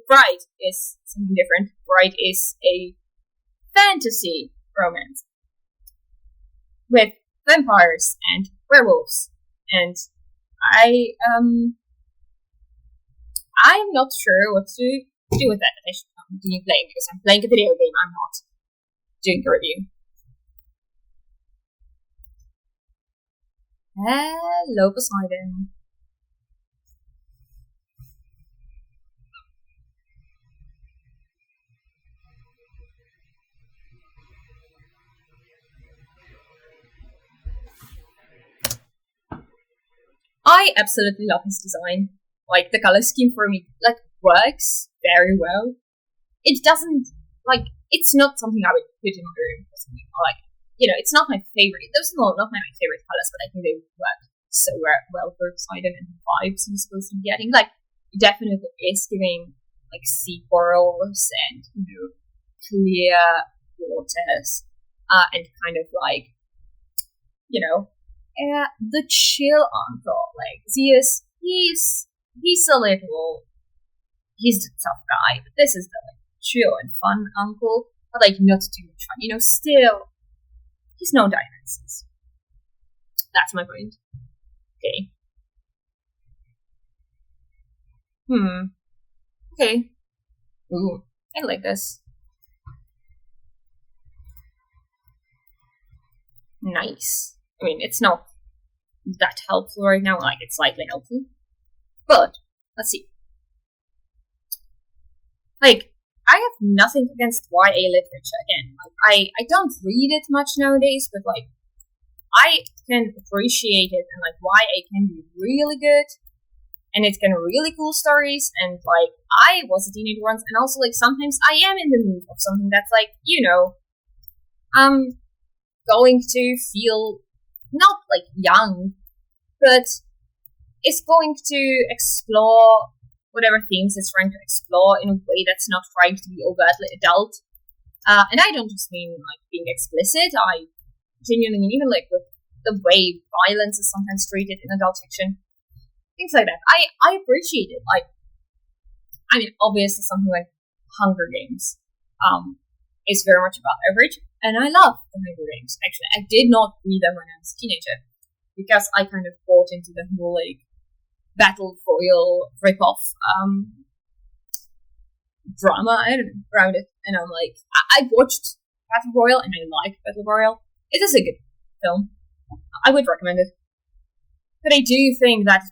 Bride is something different. Bride is a fantasy romance with vampires and werewolves, and I'm not sure what to do with that. I should continue playing because I'm playing a video game. I'm not doing a review. Hello, Poseidon. I absolutely love his design. Like, the color scheme for me, like, works very well. It doesn't, like, it's not something I would put in my room or something. Like, it's not my favorite. Those are not my favorite colors, but I think they work so well for Poseidon and the vibes he's supposed to be getting. Like, it definitely is giving, like, sea corals and, clear waters, and kind of like, the chill uncle. Like, he's the tough guy, but this is the like chill and fun uncle, but like not too much fun. Still, he's no Dionysus. That's my point. Okay. Okay. Ooh, I like this. Nice. I mean, it's not that helpful right now. Like, it's slightly helpful. But, let's see. Like, I have nothing against YA literature, again. Like, I don't read it much nowadays, but, like, I can appreciate it, and, like, YA can be really good, and it's got really cool stories, and, like, I was a teenager once, and also, like, sometimes I am in the mood of something that's, like, I'm going to feel not like young, but it's going to explore whatever themes it's trying to explore in a way that's not trying to be overtly adult. And I don't just mean like being explicit. I genuinely mean even like with the way violence is sometimes treated in adult fiction, things like that. I appreciate it. Like, I mean, obviously something like Hunger Games is very much above average. And I love the Hunger Games, actually. I did not read them when I was a teenager, because I kind of bought into the whole, like, Battle Royale ripoff drama, I don't know, around it. And I'm like, I watched Battle Royale, and I like Battle Royale. It is a good film. I would recommend it. But I do think that,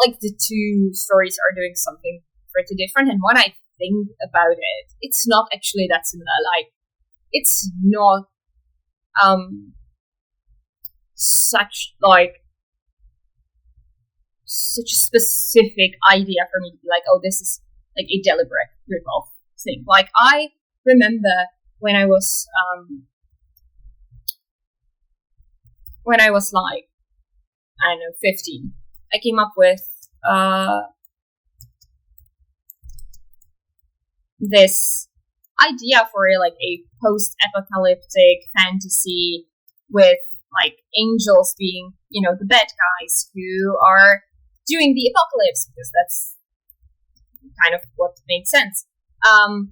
like, the two stories are doing something pretty different, and when I think about it, it's not actually that similar. Like, it's not such a specific idea for me to be like, oh, this is like a deliberate ripoff thing. Like, I remember when I was like, I don't know, 15, I came up with this idea for like a post-apocalyptic fantasy with like angels being, the bad guys who are doing the apocalypse, because that's kind of what made sense. And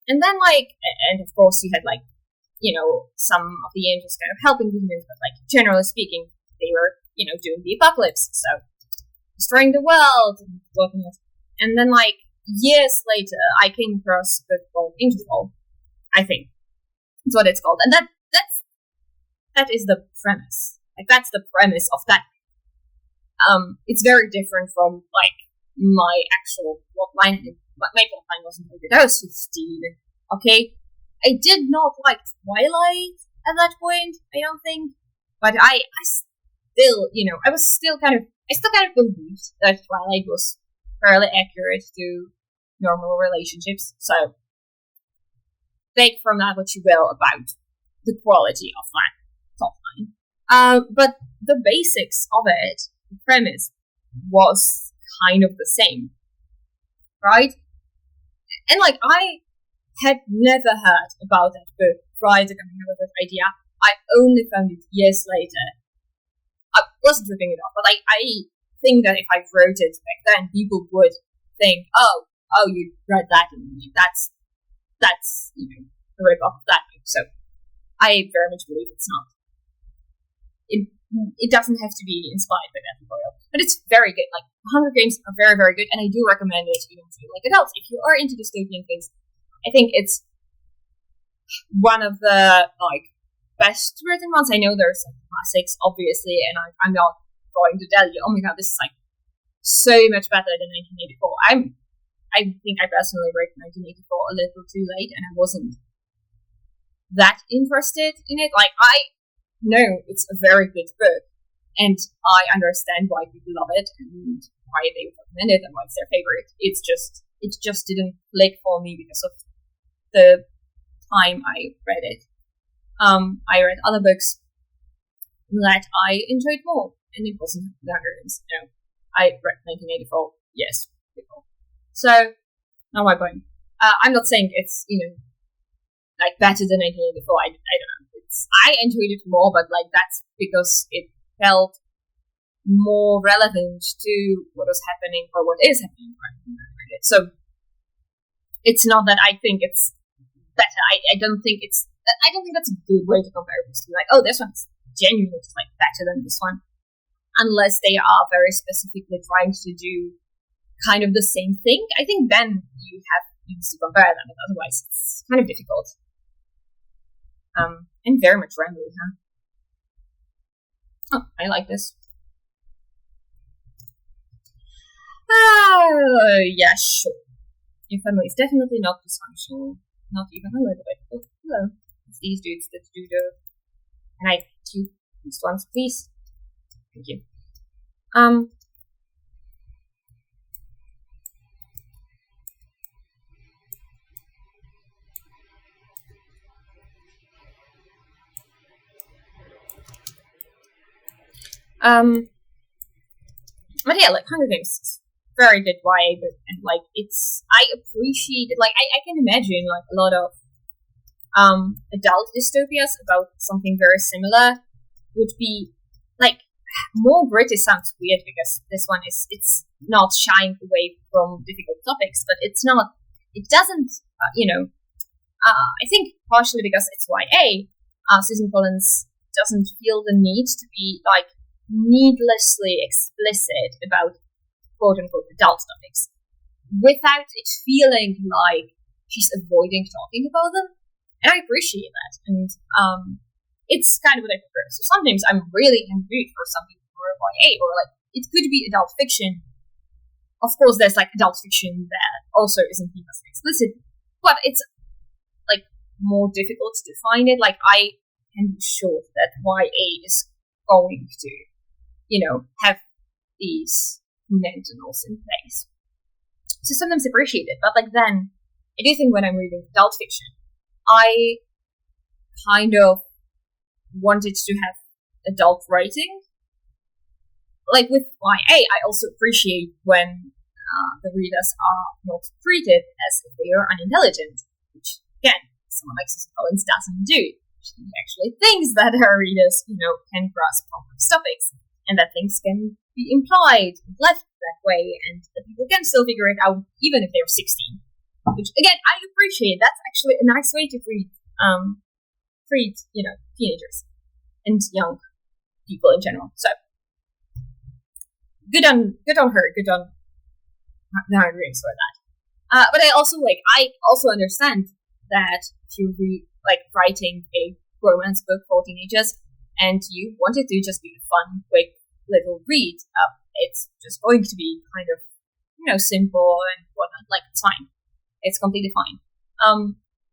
then like, and of course you had like, some of the angels kind of helping the humans, but like generally speaking, they were, doing the apocalypse, so destroying the world and whatnot. And then like years later, I came across a book called Angel Fall, I think that's what it's called, and that is the premise. Like that's the premise of that. It's very different from like my actual plotline. My plotline wasn't very good. I was 15. Okay, I did not like Twilight at that point. I don't think, but I still, I still kind of believed that Twilight was fairly accurate to normal relationships. So take from that what you will about the quality of that plotline. But the basics of it, the premise, was kind of the same, right? And like I had never heard about that book prior to coming up with that idea. I only found it years later. I wasn't ripping it off, but I think that if I wrote it back then, people would think, oh, you read that, and that's a rip off of that book. So I very much believe it's not. It doesn't have to be inspired by that tutorial, but it's very good. Like Hunger Games are very, very good, and I do recommend it even to like adults. If you are into dystopian things, I think it's one of the like best written ones. I know there's like classics, obviously, and I'm not going to tell you, oh my god, this is like so much better than 1984. I think I personally read 1984 a little too late, and I wasn't that interested in it. Like I know it's a very good book, and I understand why people love it and why they would recommend it and why it's their favorite. It just didn't click for me because of the time I read it. I read other books that I enjoyed more, and it wasn't The Hunger Games. No, I read 1984 years before. So, now my point. I'm not saying it's, like better than 1984. I don't know. I enjoyed it more, but like that's because it felt more relevant to what was happening or what is happening right now. So, it's not that I think it's better. I don't think that's a good way to compare it. To be like, oh, this one's genuinely just like better than this one, unless they are very specifically trying to do kind of the same thing. I think then you have things to compare them, but otherwise it's kind of difficult. And very much rambly, huh? Oh, I like this. Oh, yeah, sure. Your family is definitely not dysfunctional. Not even a little bit. Oh, hello. It's these dudes that do the... And I thank you. Next ones, please. Thank you. But yeah, like Hunger Games is very good YA book, and like I appreciate it. Like I can imagine like a lot of adult dystopias about something very similar would be like more British. Sounds weird because this one it's not shying away from difficult topics, but it doesn't I think partially because it's YA, Susan Collins doesn't feel the need to be like needlessly explicit about quote-unquote adult topics without it feeling like she's avoiding talking about them, and I appreciate that. And it's kind of what I prefer. So sometimes I'm really in the mood for something more YA, or like it could be adult fiction. Of course there's like adult fiction that also isn't as explicit, but it's like more difficult to find it. Like I am sure that YA is going to have these fundamentals in place. So sometimes appreciate it, but like then, I do think when I'm reading adult fiction, I kind of wanted to have adult writing. Like with YA, I also appreciate when the readers are not treated as if they are unintelligent, which again, someone like Susan Collins doesn't do. She actually thinks that her readers, can grasp complex topics, and that things can be implied and left that way, and that people can still figure it out even if they're 16. Which, again, I appreciate. That's actually a nice way to read treat, teenagers and young people in general. So good on her, good on readings for that. But I also understand that to be like writing a romance book for teenagers and you want it to just be a fun, quick little read. It's just going to be kind of, simple and whatnot. Like, it's fine. It's completely fine.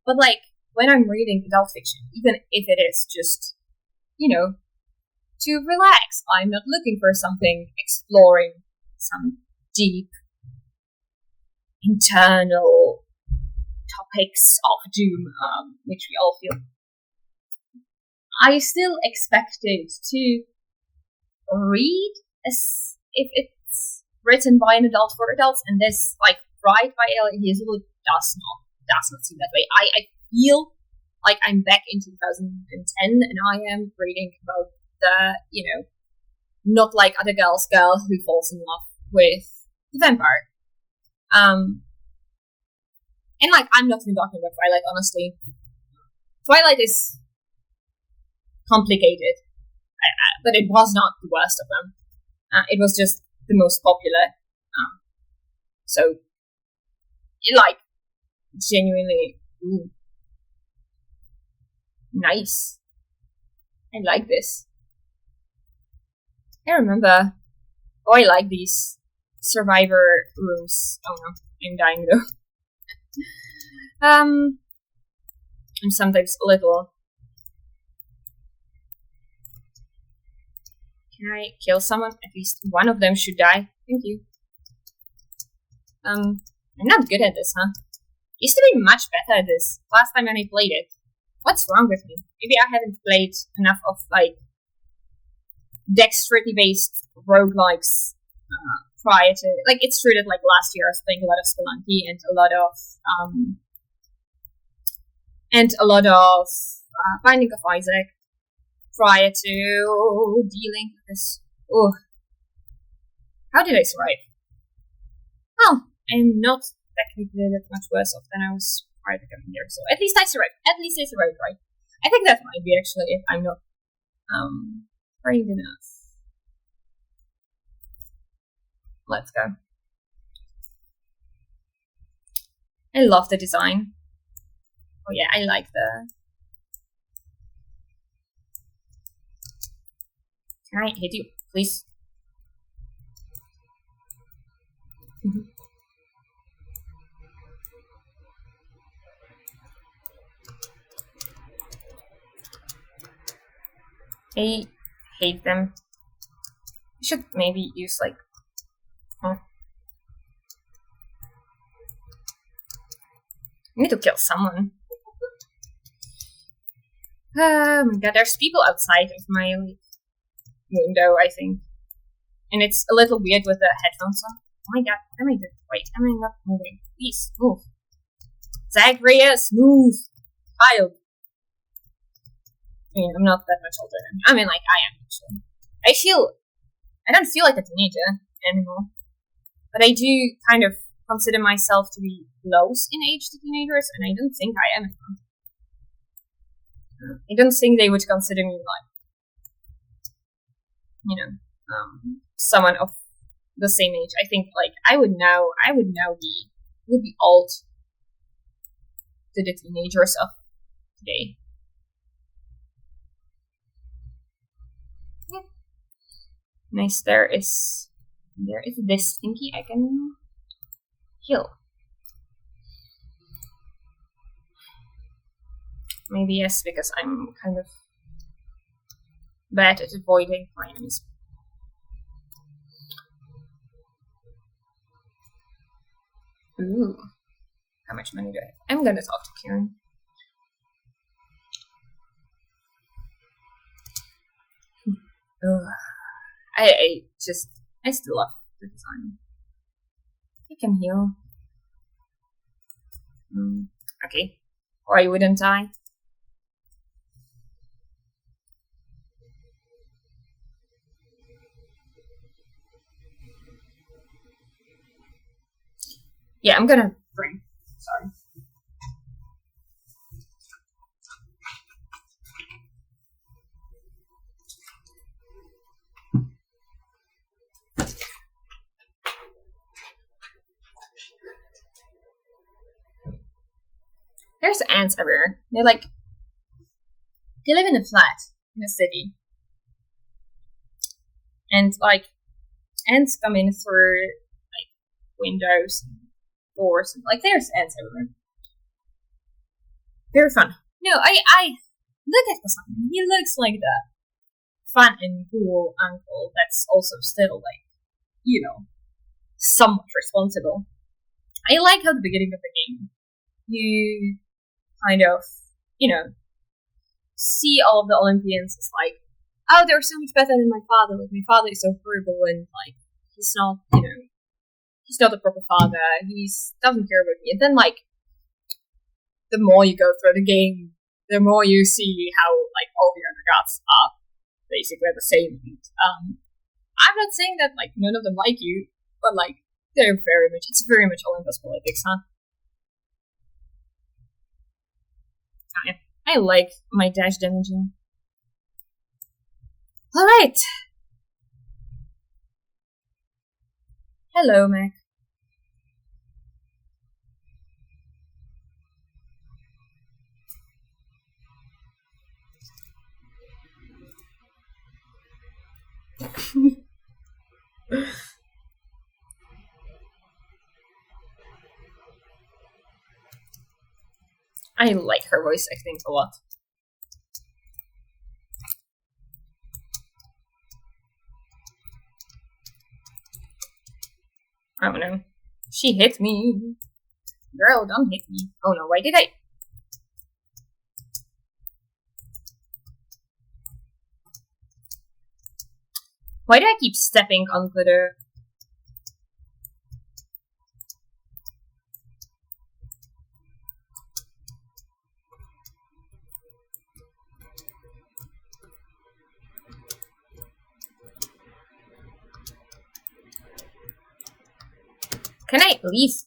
But like, when I'm reading adult fiction, even if it is just, to relax, I'm not looking for something exploring some deep internal topics of doom, which we all feel. I still expected to read as if it's written by an adult for adults, and this, like, right by Hazelwood does not seem that way. I feel like I'm back in 2010 and I am reading about the, not like other girls girl who falls in love with the vampire. And like, I'm not even talking about Twilight, honestly. Twilight is complicated, but it was not the worst of them. It was just the most popular. So, like, genuinely nice. I like this. I remember, I like these survivor rooms. Oh no, I'm dying though. I'm sometimes a little. Can I kill someone? At least one of them should die. Thank you. I'm not good at this, huh? Used to be much better at this last time when I played it. What's wrong with me? Maybe I haven't played enough of, like, dexterity-based roguelikes prior to... Like, it's true that, like, last year I was playing a lot of Spelunky and a lot of Binding of Isaac prior to dealing with this. Oh, how did I survive? Well, I'm not technically that much worse off than I was prior to coming here, so at least I survived. At least I survived, right? I think that might be actually if I'm not brave enough. Let's go. I love the design. Oh yeah, I like the... Can I hit you, please? I hate them. I should maybe use, like... I need to kill someone. Oh my god, there's people outside of my window, I think. And it's a little weird with the headphones on. Oh my god, am I doing? Wait, am I not moving? Please, move. Zagreus, move! Child. I mean, I'm not that much older than you. I mean, like, I am, actually. I don't feel like a teenager anymore. But I do kind of consider myself to be close in age to teenagers, and I don't think I am anymore. I don't think they would consider me, like, someone of the same age. I think, like, I would be old to the teenagers of today. Yeah. Nice, there is this thingy I can kill. Maybe yes, because I'm kind of bad at avoiding my enemies. Ooh. How much money do I have? I'm gonna talk to Kieran. I still love the design. I can heal. Okay. Or I wouldn't die. Yeah, I'm gonna bring. Sorry. There's ants everywhere. They're like, they live in a flat in a city, and like ants come in through like windows, and doors, and like there's ants everywhere. Very fun. No, I look at Poseidon. He looks like the fun and cool uncle that's also still like, somewhat responsible. I like how the beginning of the game, you kind of, see all of the Olympians as like, oh, they're so much better than my father. Like, my father is so horrible and, like, he's not, he's not a proper father. He doesn't care about me. And then, like, the more you go through the game, the more you see how, like, all the other gods are basically the same. I'm not saying that, like, none of them like you, but, like, it's very much Olympus politics, huh? I like my dash damaging. Alright. Hello, Mac. I like her voice acting a lot. I don't know. She hit me. Girl, don't hit me. Oh no, why did I? Why do I keep stepping on glitter? Can I leave?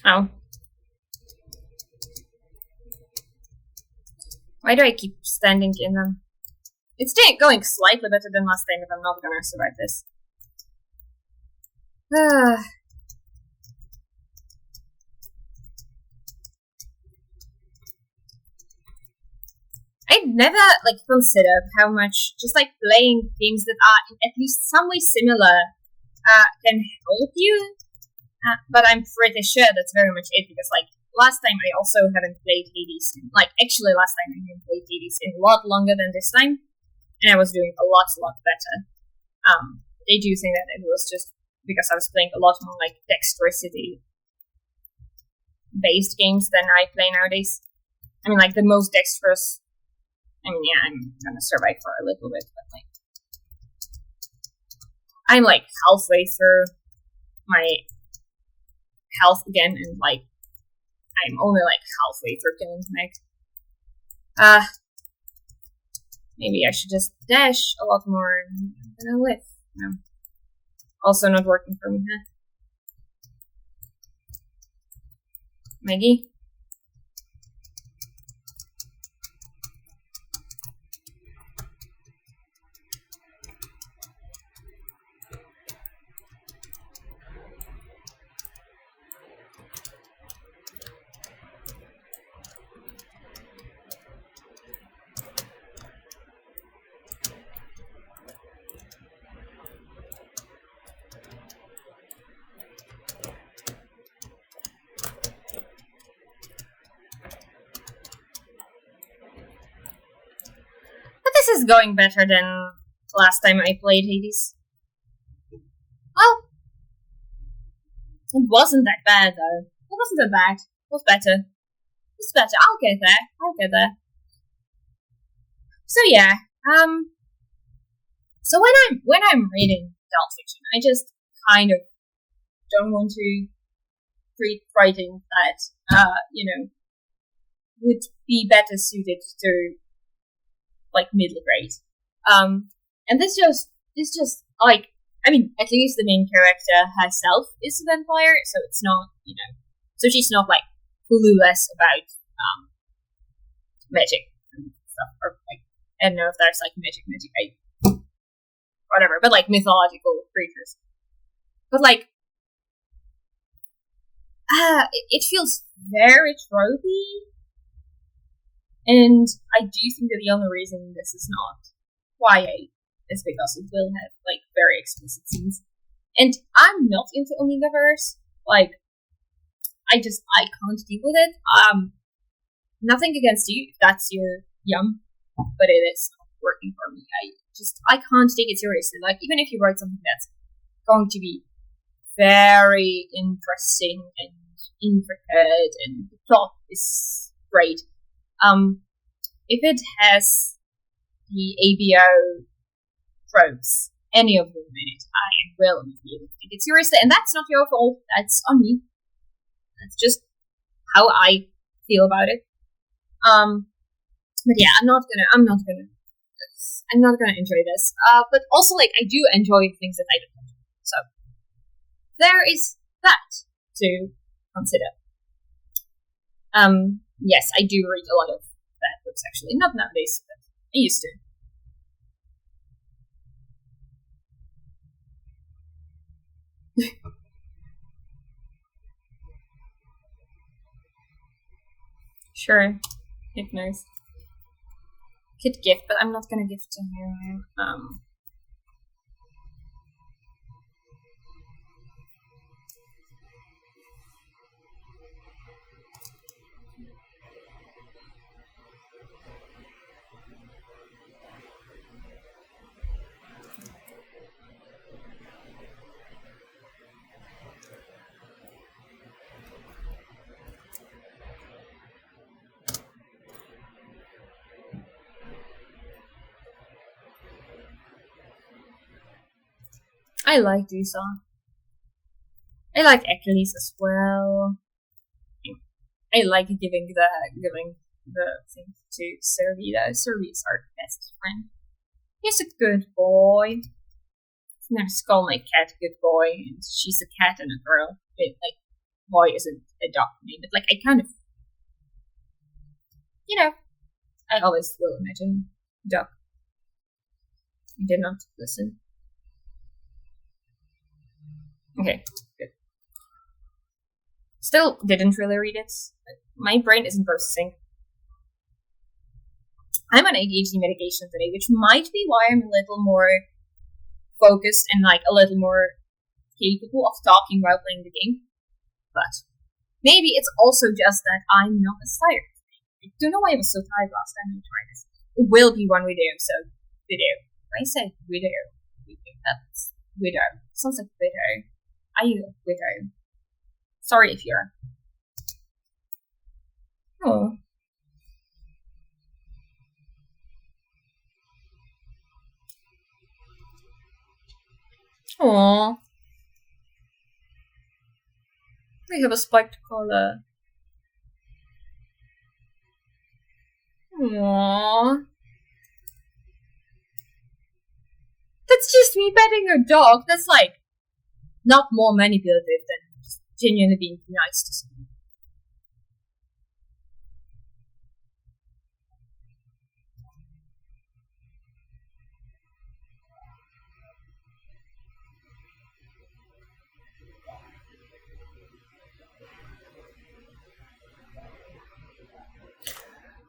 Oh. Why do I keep standing in them? It's going slightly better than last time, but I'm not gonna survive this. I'd never, like, considered how much just, like, playing games that are in at least some way similar can help you. But I'm pretty sure that's very much it, because, like, last time I also haven't played Hades. Actually, last time I haven't played Hades in a lot longer than this time, and I was doing a lot better. They do think that it was just because I was playing a lot more, like, dexterity-based games than I play nowadays. I mean, like, the most dexterous... I mean, yeah, I'm gonna survive for a little bit, but, like... I'm, like, halfway through my health again, and, like, I'm only, like, halfway through killing Meg. Maybe I should just dash a lot more and then I'll live. No. Also not working for me, huh? Maggie? This is going better than last time I played Hades. Well, it wasn't that bad though. It wasn't that bad. It was better. It's better. I'll get there. So yeah. So when I'm reading adult fiction, I just kind of don't want to read writing that would be better suited to, like, middle grade. And this just like, I mean, at least the main character herself is a vampire, so it's not, so she's not, like, clueless about magic. stuff, or like I don't know if that's like magic, whatever, but like mythological creatures. But like, it feels very tropey, and I do think that the only reason this is not YA is because it will have like very explicit scenes, and I'm not into Omegaverse. Like, I can't deal with it. Nothing against you if that's your yum, but it is not working for me. I can't take it seriously. Like, even if you write something that's going to be very interesting and intricate and the plot is great, if it has the ABO tropes, any of them in it, I will not be able to take it seriously, and that's not your fault. That's on me. That's just how I feel about it. But yeah, I'm not gonna enjoy this. But also, like, I do enjoy things that I don't enjoy. So there is that to consider. Yes, I do read a lot of bad books, actually. Not nowadays, but I used to. Sure. Hypnose. Could gift, but I'm not gonna gift to him. I like Dusa. I like Achilles as well. I like giving the thing to Servi. Servi is our best friend. He's a good boy. His name's called my cat Good Boy, and she's a cat and a girl. Like, boy isn't a dog name, but like, I kind of, I always will imagine dog. You did not listen. Okay, good. Still didn't really read it. My brain isn't processing. I'm on ADHD medication today, which might be why I'm a little more focused and like a little more capable of talking while playing the game. But maybe it's also just that I'm not as tired. I don't know why I was so tired last time I tried this. It will be one video, so video. I said video. That's widow. Sounds like widow. Are you a widow? Sorry if you're. Oh. Aww. We have a spiked collar. Aww. That's just me petting a dog. That's like not more manipulative than just genuinely being nice to someone.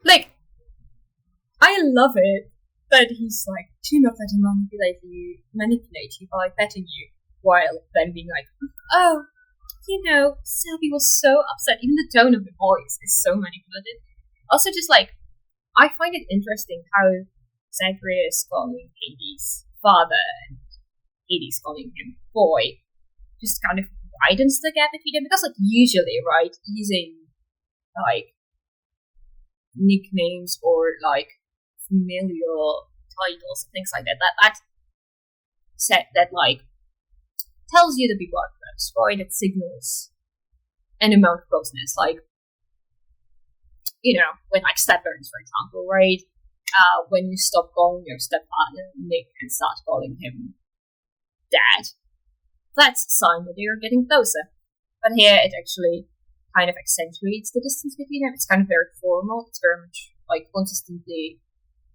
Like, I love it that he's like, do not let him manipulate you by petting you, while then being like, oh, Selby was so upset. Even the tone of the voice is so manipulative. Also, just like, I find it interesting how Zacharias calling Hades father and Hades calling him boy just kind of widens the gap between them, because like usually, right, using like nicknames or like familial titles and things like that set that like tells you to be blood close, right? It signals an amount of closeness, like when like stepparents, for example, right? When you stop calling your stepfather Nick and start calling him Dad, that's a sign that you're getting closer. But here it actually kind of accentuates the distance between them. It's kind of very formal. It's very much like consistently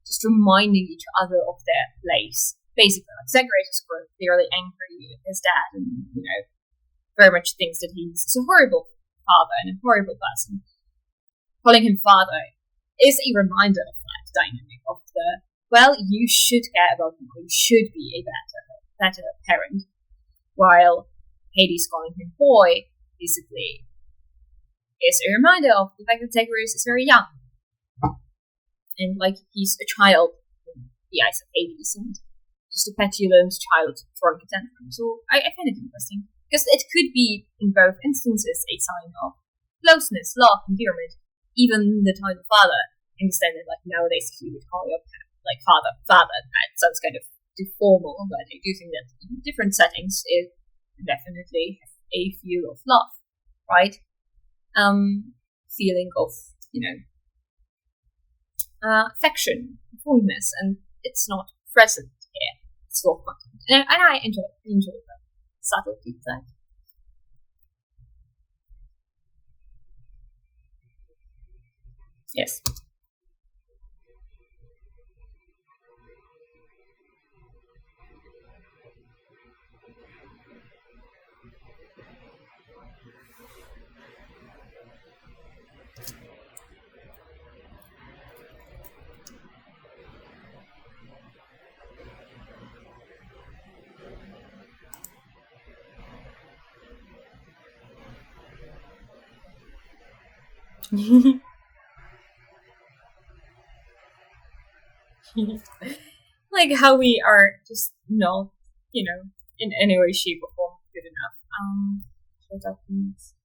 just reminding each other of their place. Basically, like Zagreus was clearly angry at his dad, and very much thinks that he's a horrible father and a horrible person. Calling him father is a reminder of that dynamic of you should care about him, you should be a better parent, while Hades calling him boy basically is a reminder of the fact that Zagreus is very young. And he's a child in the eyes of Hades, and just a petulant child throwing a tantrum. So I find it interesting. Because it could be, in both instances, a sign of closeness, love, endearment. Even the title father, I understand that nowadays if you would call your father, that sounds kind of too formal, but I do think that in different settings it definitely have a feel of love, right? Feeling of, affection, fondness, and it's not present here. It's all content. And I enjoy the subtlety of that. Yes. Like how we are just not, in any way, shape, or form good enough. What that means?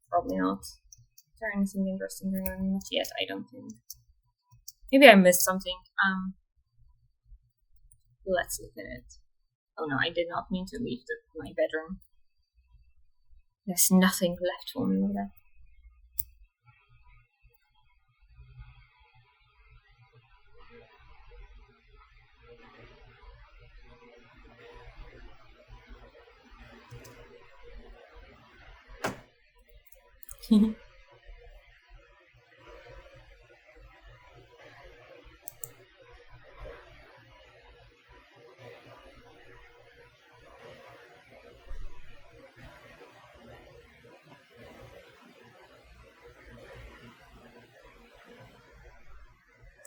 Probably not. Is there anything interesting going on? Not yet, I don't think. Maybe I missed something. Let's look at it. Oh no, I did not mean to leave my bedroom. There's nothing left for me over there.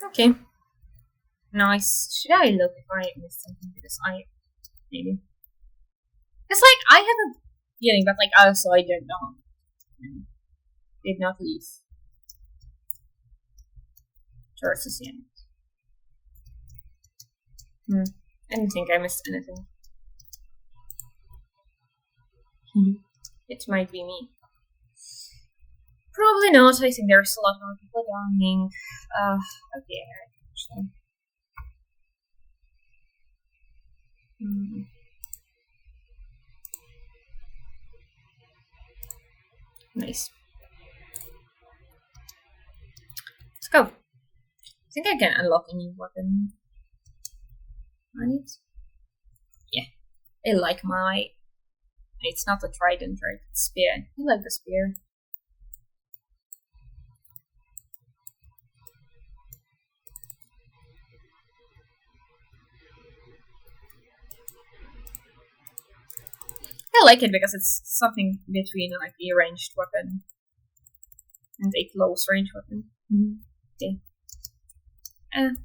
Okay. Nice. Should I look if I missed something? Because maybe. It's I have a feeling, but also I don't know. Did not leave. Towards the end. I don't think I missed anything. It might be me. Probably not. I think there's a lot more people dying. Okay, actually. Nice. Let's go. I think I can unlock a new weapon. Right? Yeah. I like my... It's not a trident, right? It's spear. I like the spear. I like it because it's something between a ranged weapon and a close range weapon. Okay.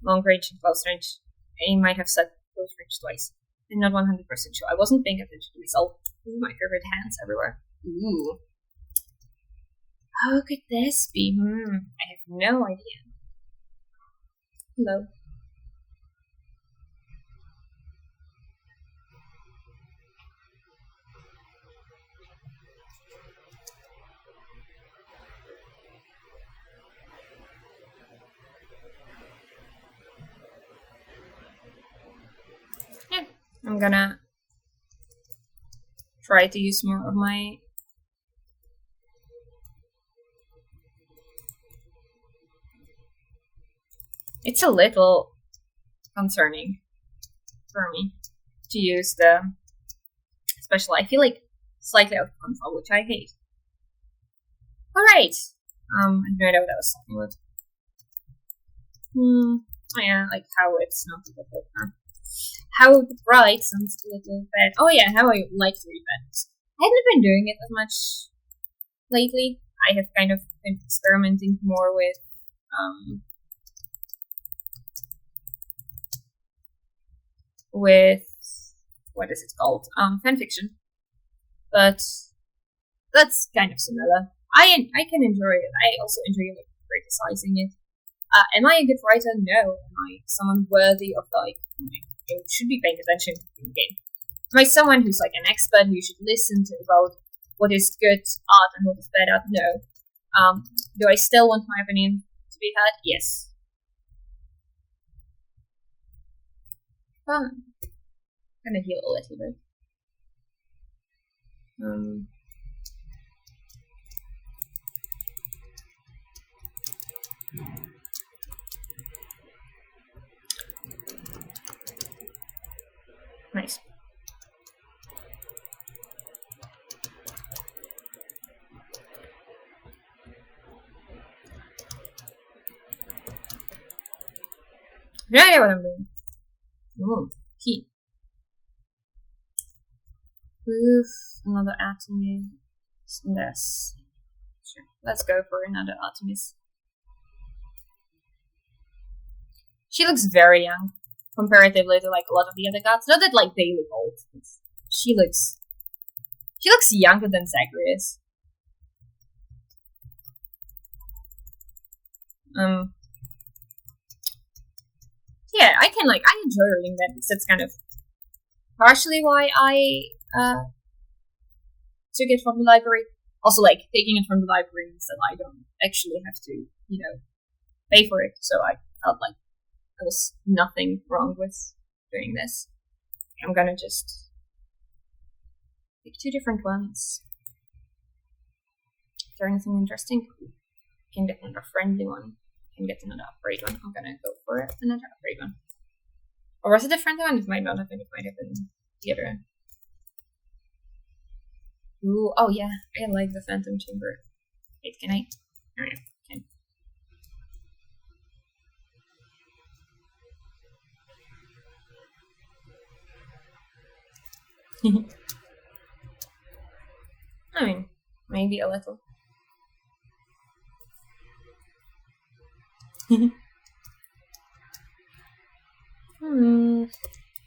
Long range and close range. I might have said close range twice. I'm not 100% sure. I wasn't paying attention to myself. Ooh, my favorite hands everywhere. Ooh. How could this be? I have no idea. Hello. Yeah, I'm gonna try to use more of my... It's a little concerning for me to use the special. I feel slightly out of control, which I hate. Alright. I have no idea what I was talking about. Oh yeah, like how it's not a little how the bright sounds a little bad. Oh yeah, how I like to read books. I haven't been doing it as much lately. I have kind of been experimenting more um with what is it called? Fan fiction. But that's kind of similar. I can enjoy it. I also enjoy like criticizing it. Am I a good writer? No. Am I someone worthy of like you should be paying attention to the game? Am I someone who's like an expert who you should listen to about what is good art and what is bad art? No. Do I still want my opinion to be heard? Yes. I'm gonna heal a little bit. Nice. No idea what I'm doing. Ooh, key. Oof, another Artemis. Yes. Sure. Let's go for another Artemis. She looks very young comparatively to like a lot of the other gods. Not that like they look old. She looks younger than Zacharias. Yeah, I enjoy reading that because that's kind of partially why I took it from the library. Also, like taking it from the library means that I don't actually have to, pay for it. So I felt like there was nothing wrong with doing this. I'm gonna just pick two different ones. Is there anything interesting? Can get another friendly one. Can get another upgrade one. I'm gonna go for another upgrade one. Or was it a friendly one? It might not have been. It might have been the other. Ooh, oh yeah, I like the Phantom Chamber. Wait, can I? Oh yeah, can. I mean, maybe a little.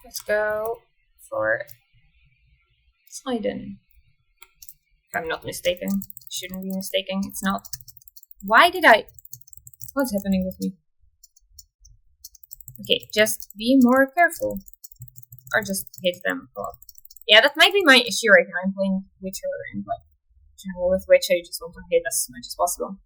Let's go for Sidon. If I'm not mistaken. Shouldn't be mistaken. It's not. Why did I... What's happening with me? Okay, just be more careful. Or just hit them a lot. Yeah, that might be my issue right now. I'm playing Witcher and like general with Witcher, you just want to hit as much as possible.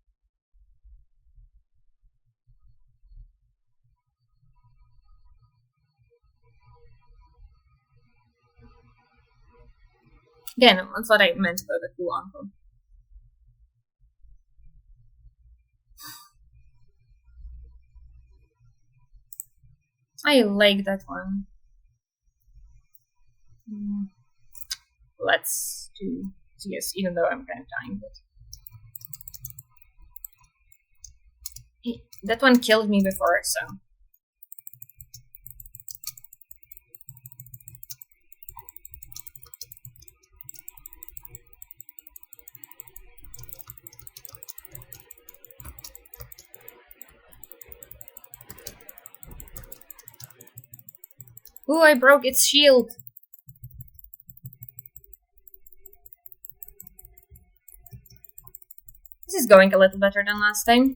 Again, that's what I meant about the cool uncle. I like that one. Let's do Zeus, even though I'm kind of dying. But that one killed me before, so. Ooh, I broke its shield. This is going a little better than last time.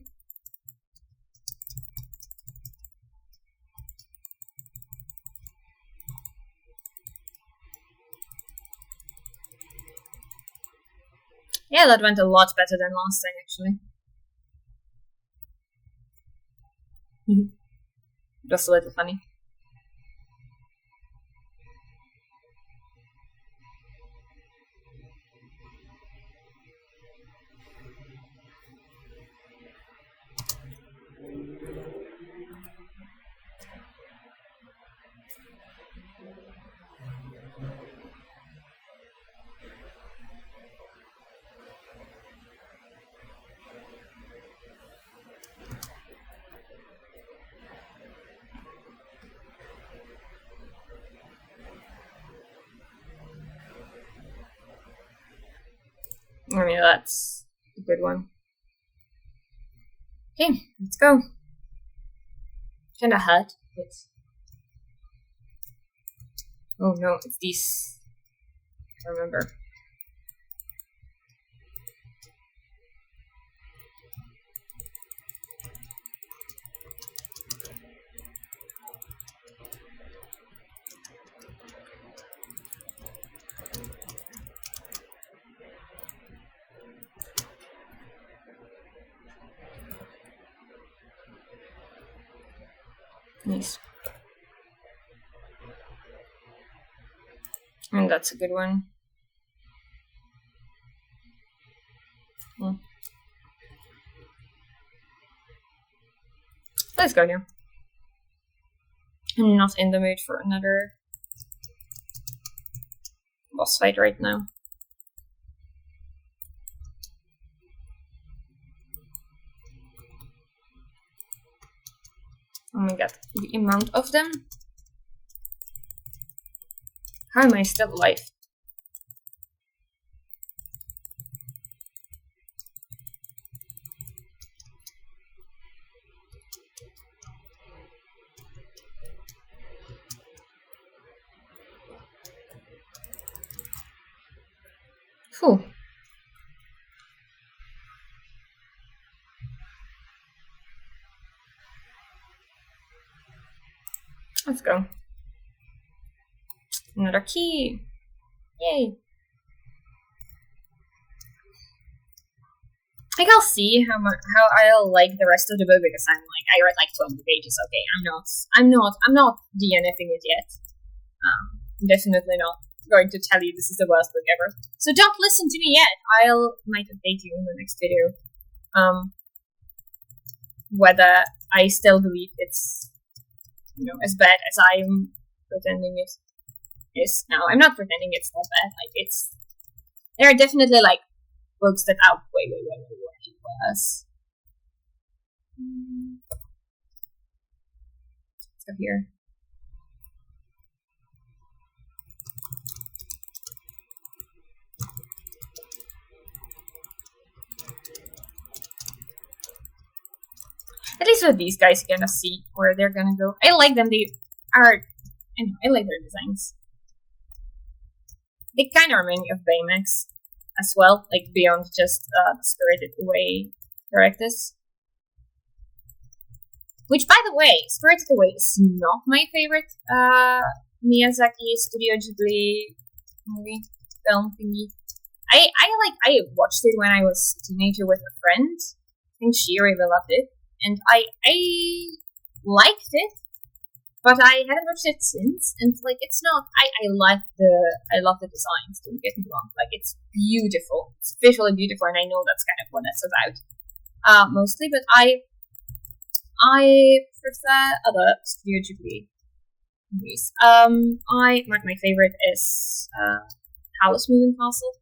Yeah, that went a lot better than last time, actually. Just a little funny. I mean, that's a good one. Okay, let's go. Kinda hurt. Oh no, it's these. I remember. Nice. And that's a good one. Let's go now. I'm not in the mood for another boss fight right now. Oh my god, the amount of them. How am I still alive? Phew. Let's go. Another key. Yay. I think I'll see how I'll like the rest of the book because I'm like I read like 20 pages. Okay, I'm not DNFing it yet. I'm definitely not going to tell you this is the worst book ever. So don't listen to me yet. Might update you in the next video. Whether I still believe it's as bad as I'm pretending it is. No, I'm not pretending it's not bad. Like there are definitely like books that are way worse. Let's go here. At least with these guys, you're gonna see where they're gonna go. I like them. They are, I like their designs. They kind of remind me of Baymax as well, like beyond just Spirited Away characters. Which, by the way, Spirited Away is not my favorite Miyazaki Studio Ghibli movie film thingy. I watched it when I was a teenager with a friend. I think she really loved it, and I liked it, but I haven't watched it since. And like, it's not. I love the designs. Don't get me wrong. Like, it's beautiful. It's visually beautiful, and I know that's kind of what that's about, mostly. But I prefer other Studio Ghibli movies. My favorite is Howl's Moving Castle.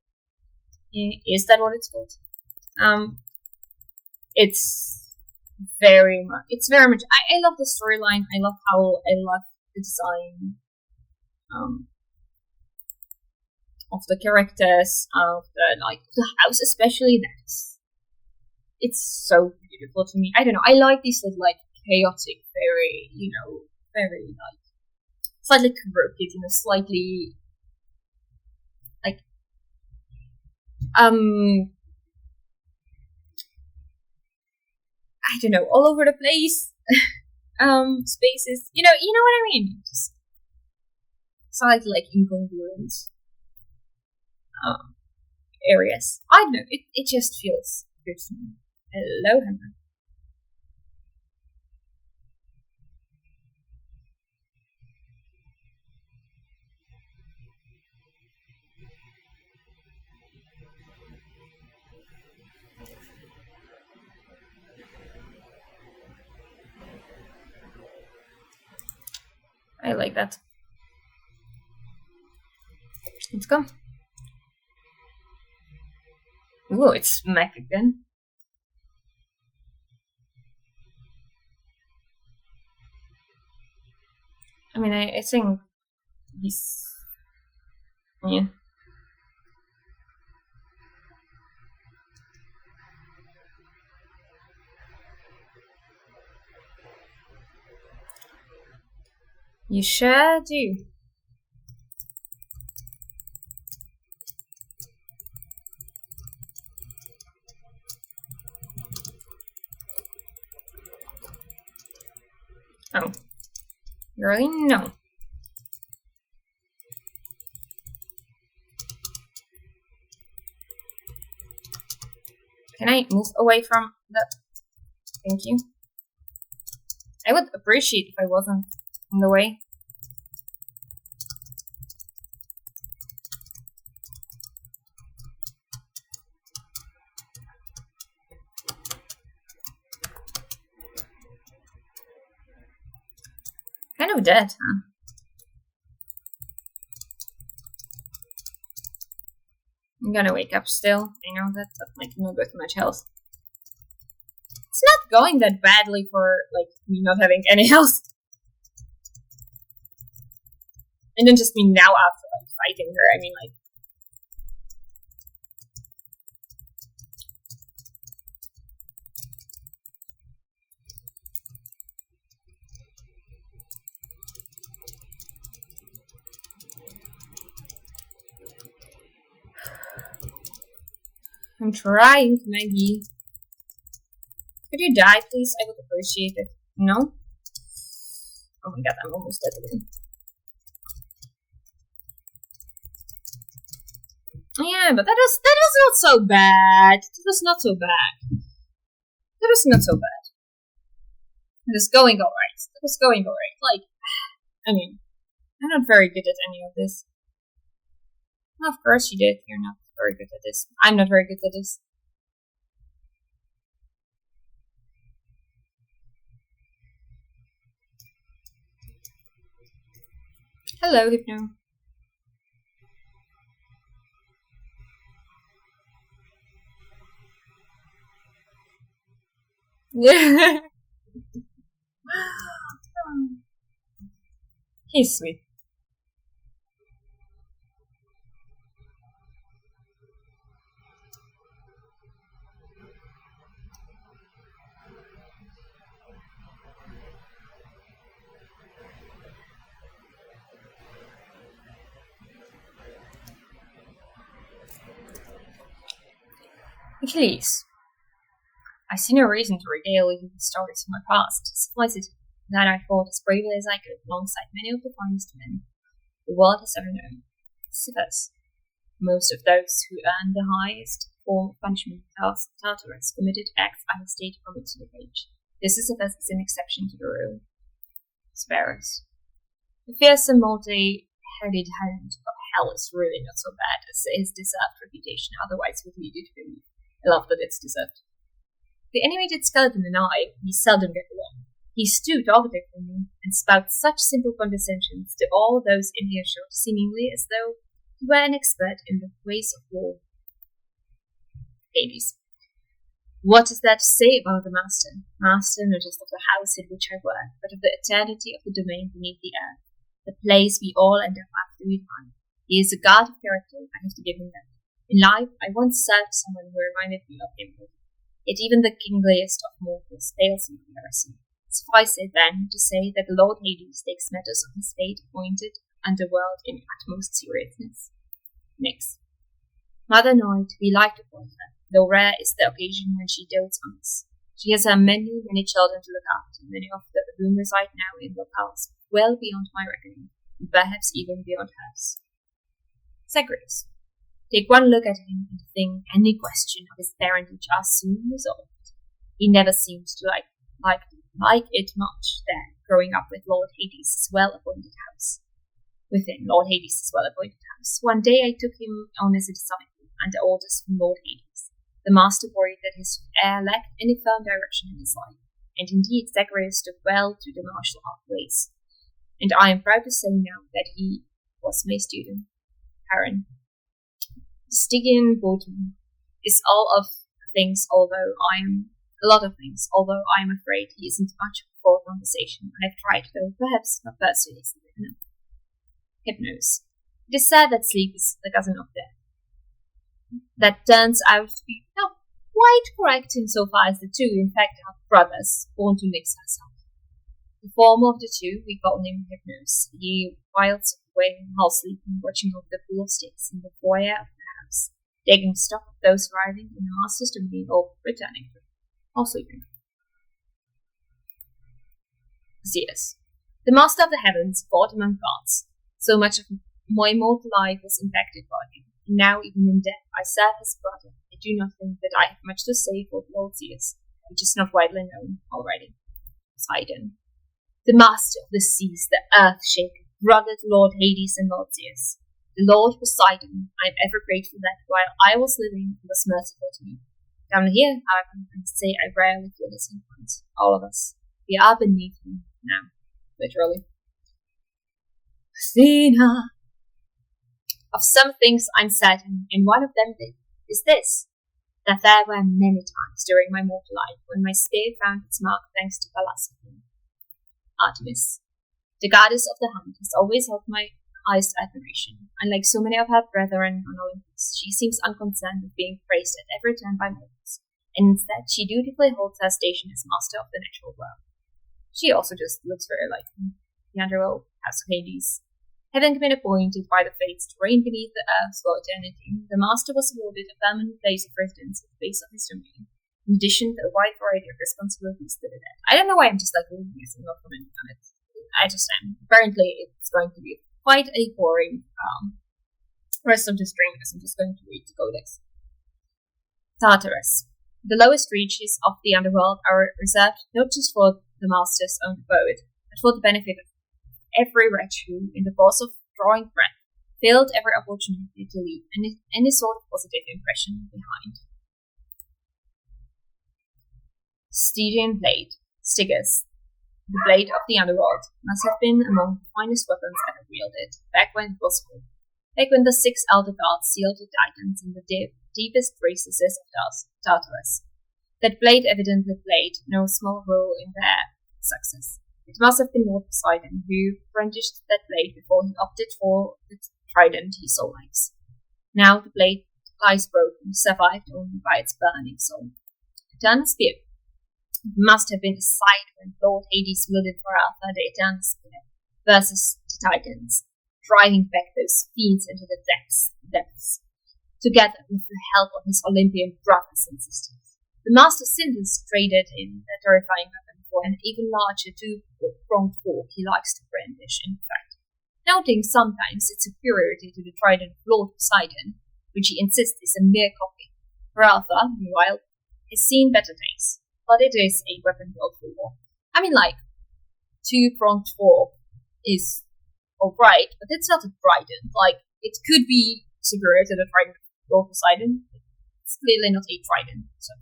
Is that what it's called? It's very much. I love the storyline. I love Howl. I love the design. Of the characters, of the house, especially it's so beautiful to me. I don't know. I like these little chaotic, very very slightly crooked, slightly I don't know, all over the place spaces. You know what I mean? Just slightly incongruent areas. I don't know. It just feels good to me. Hello, Hammer. I like that. Let's go. Ooh, it's Mac again. I mean, I think he's... Yeah. You sure do. Oh. Really? No. Can I move away from that? Thank you. I would appreciate if I wasn't in the way. Kind of dead, huh? I'm gonna wake up still. I know that, but like not with much health. It's not going that badly for like me not having any health. And then just me now after like fighting her. I mean like I'm trying, Maggie. Could you die, please? I would appreciate it. No? Oh my god, I'm almost dead again. Yeah, but that was not so bad. It was not so bad. It was not so bad. It was going alright. It was going alright. Like, I mean, I'm not very good at any of this. Of course you did. You're not very good at this. I'm not very good at this. Hello, Hypno. Yeah. He's sweet. Achilles, I see no reason to regale you with stories from my past. Suffice it that I fought as bravely as I could alongside many of the finest men the world has ever known. Sisyphus. Most of those who earned the highest form of punishment Tartarus committed acts I have stated from its page. This Sisyphus is an exception to the rule. Sparrows. The fearsome multi-headed hound of hell is really not so bad as his deserved reputation otherwise would lead you to believe. I love that it's deserved. The animated skeleton and I, we seldom get along. He's too talkative for me, and spouts such simple condescensions to all those in earshot, seemingly as though he were an expert in the ways of war. Hades. What is that to say about the master? Master not just of the house in which I work, but of the eternity of the domain beneath the earth, the place we all end up after we die. He is a god of character, I have to give him that. In life, I once served someone who reminded me of him. Yet even the kingliest of mortals fails in comparison. Suffice it then to say that the Lord Hades takes matters of his fate-appointed underworld in utmost seriousness. Next. Mother Night, we like to call her, though rare is the occasion when she dotes on us. She has her many, many children to look after, many of whom reside now in locales well beyond my reckoning, and perhaps even beyond hers. Zagreus. Take one look at him and think any question of his parentage are soon resolved. He never seems to like it much there, growing up with Lord Hades' well-appointed house. Within Lord Hades' well-appointed house, one day I took him on as a disciple, under orders from Lord Hades. The master worried that his heir lacked any firm direction in his life, and indeed Zagreus took well to the martial art ways. And I am proud to say now that he was my student, Aaron. Stygian Bodhi is a lot of things, although I am afraid he isn't much for conversation. I've tried, though perhaps not persuasive enough. Hypnose. It is said that sleep is the cousin of death. That turns out to be not quite correct insofar as the two, in fact, are brothers, born to mix herself. The former of the two we call him Hypnos. He whiles away half sleeping, watching over the pool of sticks in the foyer of the house, taking stock of those arriving in the master's domain or returning to, or sleeping. Zeus, the master of the heavens, God among gods. So much of my mortal life was impacted by him. And now, even in death, I serve his brother. I do not think that I have much to say for Lord Zeus, which is not widely known already. Poseidon, the master of the seas, the earth shaker, brother to Lord Hades and Lord Zeus. The Lord Poseidon, I am ever grateful that while I was living, he was merciful to me. Down here, however, I must say I rarely feel his influence. All of us. We are beneath him now, literally. Athena. Of some things I'm certain, and one of them is this, that there were many times during my mortal life when my spear found its mark thanks to Persephone. Artemis, the goddess of the hunt, has always held my highest admiration. Unlike so many of her brethren on Olympus, she seems unconcerned with being praised at every turn by mortals, and instead she dutifully holds her station as master of the natural world. She also just looks very like the underworld house of Hades. Having been appointed by the fates to reign beneath the earth for eternity, the master was awarded a permanent place of residence at the base of his domain, in addition to a wide variety of responsibilities that it had. I don't know why I'm just like reading this and not commenting on it. I just am. Apparently it's going to be quite a boring rest of the stream, as I'm just going to read the codex. Tartarus. The lowest reaches of the underworld are reserved not just for the master's own abode, but for the benefit of every wretch who, in the course of drawing breath, failed every opportunity to leave any sort of positive impression behind. Stygian blade, Stygus, the blade of the underworld, must have been among the finest weapons ever wielded, back when it was full. Back when the 6 elder gods sealed the Titans in the deepest recesses of Tartarus. That blade evidently played no small role in their success. It must have been Lord Poseidon who brandished that blade before he opted for the trident he so likes. Now the blade lies broken, survived only by its burning soul. Eternal Spear. It must have been a sight when Lord Hades wielded for Arthur the Eternal Spear versus the Titans, driving back those fiends into the depths, together with the help of his Olympian brothers and sisters. The Master Synthus traded in a terrifying weapon for an even larger two-pronged fork he likes to brandish, in fact, noting sometimes its superiority to the trident of Lord Poseidon, which he insists is a mere copy. For Arthur, meanwhile, has seen better days, but it is a weapon built for war. I mean, like, two-pronged fork is alright, but it's not a trident. Like, it could be superior to the trident of Lord Poseidon, but it's clearly not a trident, so.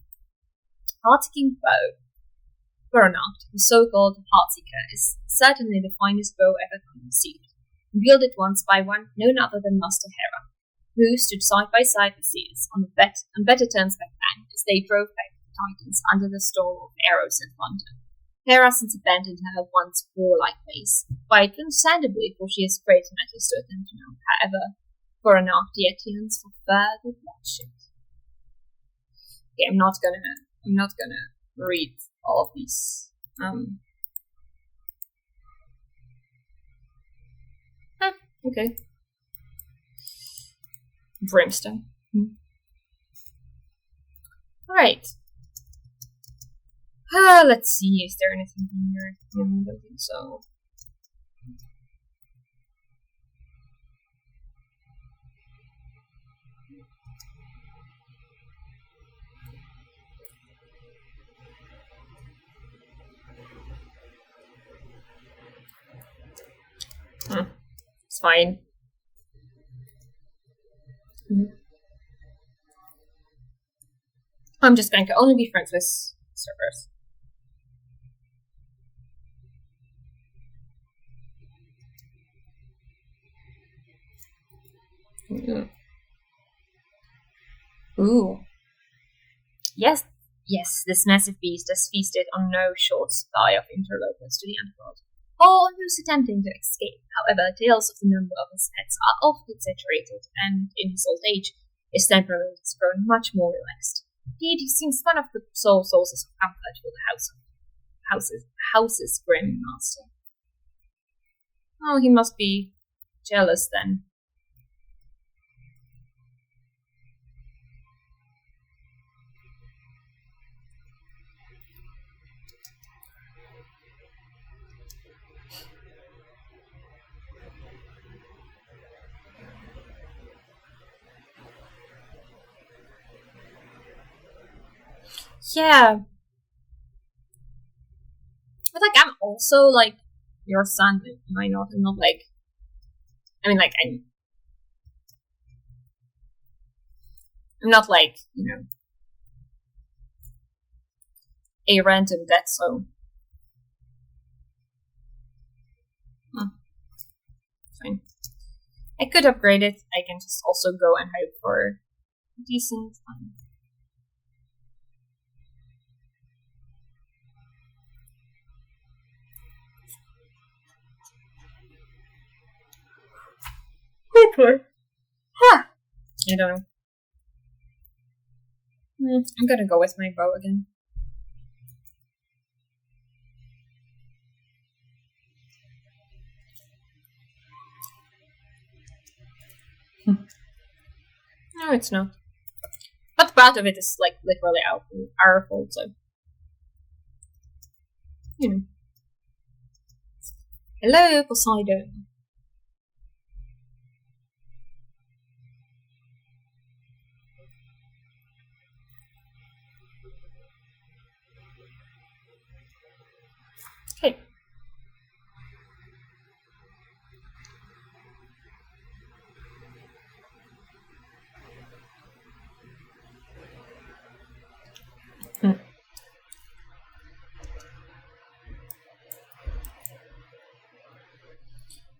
Heart-seeking bow. Coronach, the so-called Heartseeker, is certainly the finest bow ever conceived, wielded once by none other than Master Hera, who stood side by side with Zeus on better terms back then as they drove back the Titans under the storm of arrows and thunder. Hera since abandoned her once warlike ways, quite understandably, for she has great matters to attend to now. However, Coronach yet yearns for further bloodshed. Okay, I'm not gonna read all of these. Okay. Brimstone. Alright. Let's see, is there anything here? I don't think so. It's fine. I'm just going to only be friends with servers. Ooh. Yes, this massive beast has feasted on no short supply of interlopers to the underworld, all those attempting to escape. However, tales of the number of his heads are often exaggerated, and in his old age, his temperament has grown much more relaxed. Indeed, he seems one of the sole sources of comfort for the house's Grim Master. Oh, he must be jealous then. Yeah. But like I'm also like your son, am I not? I'm not like I mean like I'm not like, a random dead soul. Oh, fine. I could upgrade it. I can just also go and hope for decent one. Okay. Huh. I don't know. I'm gonna go with my bow again. No, it's not. But part of it is like literally our fault, so Hello, Poseidon. Hey.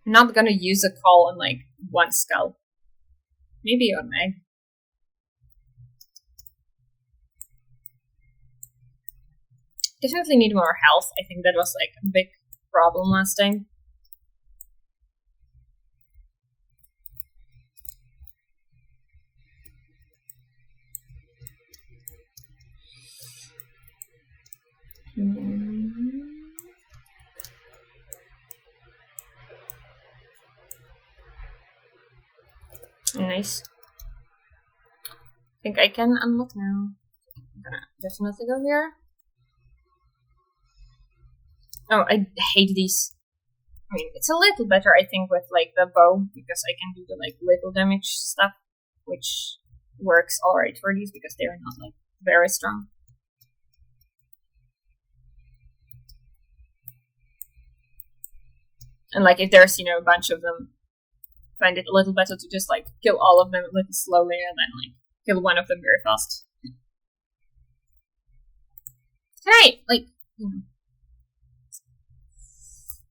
I'm not gonna use a call on like one skull. Maybe on Meg. Definitely need more health. I think that was like a big problem last time. Nice. I think I can unlock now. I'm gonna definitely go here. Oh, I hate these. I mean, it's a little better, I think, with like the bow because I can do the like little damage stuff, which works alright for these because they're not like very strong. And like if there's a bunch of them, find it a little better to just like kill all of them a little slowly and then like kill one of them very fast. Hey, like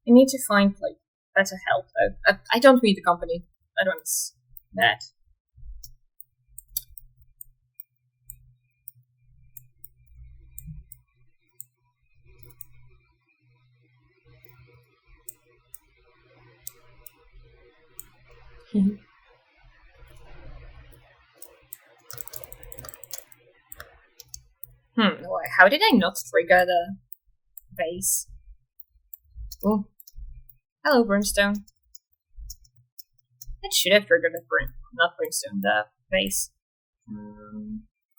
I need to find like better help. I don't need the company. That one's bad. How did I not trigger the base? Oh. Hello, Brimstone. That should have triggered the not Brimstone, the base.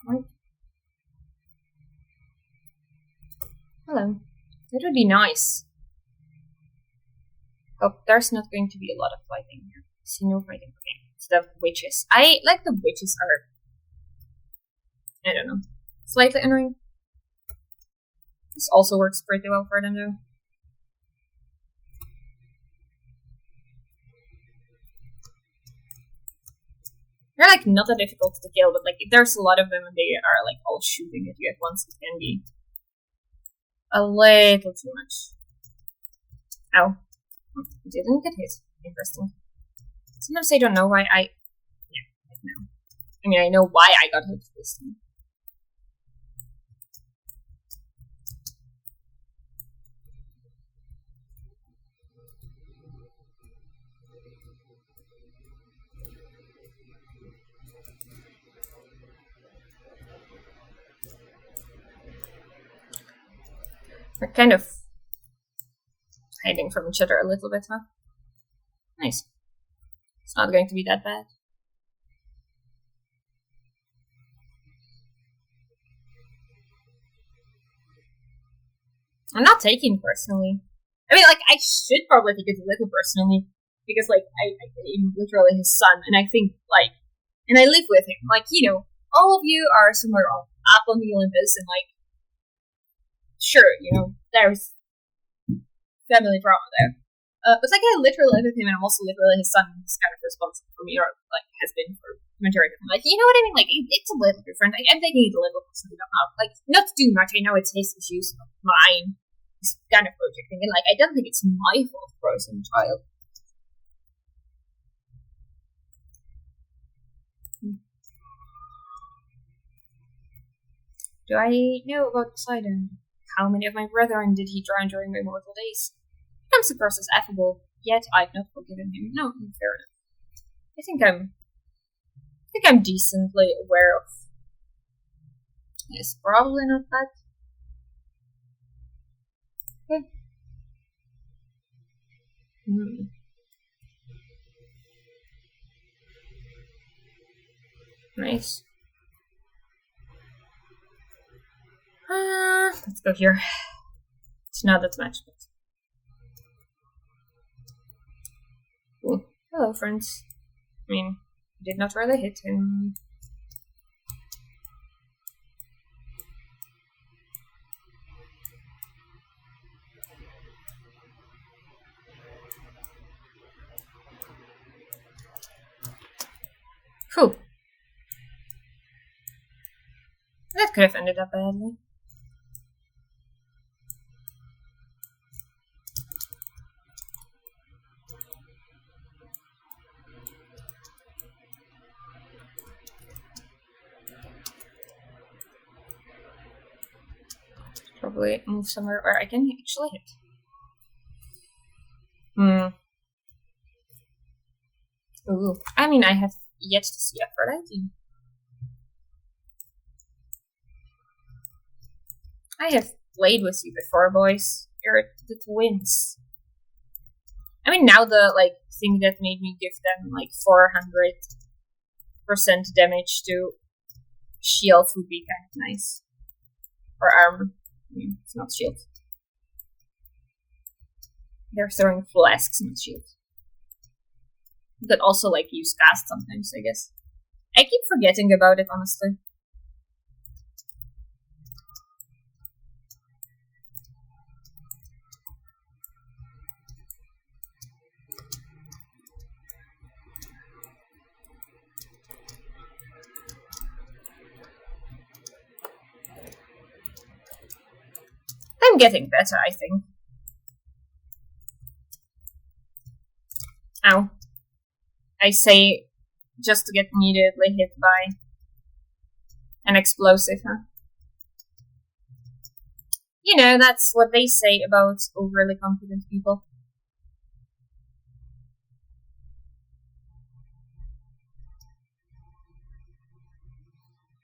Right. Hello. That would be nice. Oh, there's not going to be a lot of fighting here. I see no fighting. Okay, it's the witches. I like the witches are, I don't know, slightly annoying. This also works pretty well for them though. They're like not that difficult to kill, but like if there's a lot of them and they are like all shooting at you at once, it can be a little too much. Ow. Didn't get hit. Interesting. Sometimes I don't know why I... Yeah, like now. I mean, I know why I got hit this time. We're kind of hiding from each other a little bit, huh? Nice. It's not going to be that bad. I'm not taking it personally. I mean, like, I should probably take it a little personally, because, like, I'm literally his son, and I think, like, and I live with him. Like, all of you are somewhere up on the Olympus, and, like, sure, there's family drama there. But, like, I literally live with him, and I'm also literally his son, and he's kind of responsible for me, or, like, has been for the majority of my life. You know what I mean? Like, it's a little different. I'm taking it a little personally. Like, not too much. I know it's his issues, not mine. This kind of projecting, and, like, I don't think it's my fault for some child. Do I know about Poseidon? How many of my brethren did he drown during my mortal days? He comes across as affable, yet I've not forgiven him. No, fair enough. I think I'm decently aware of. It's probably not that. Okay. Nice. Let's go here. It's not that much. Cool. Hello, friends. I mean, did not really hit him. Whew. That could have ended up badly. Probably move somewhere where I can actually hit. Ooh. I mean, I have yet to see Aphrodite. I have played with you before, boys. You're the twins. I mean, now the, like, thing that made me give them, like, 400% damage to shield would be kind of nice. Or armor. I mean, it's not shield. They're throwing flasks, not shield. But also, like, use cast sometimes, I guess. I keep forgetting about it, honestly. I'm getting better, I think. Ow. I say just to get immediately hit by an explosive, huh? You know, that's what they say about overly confident people.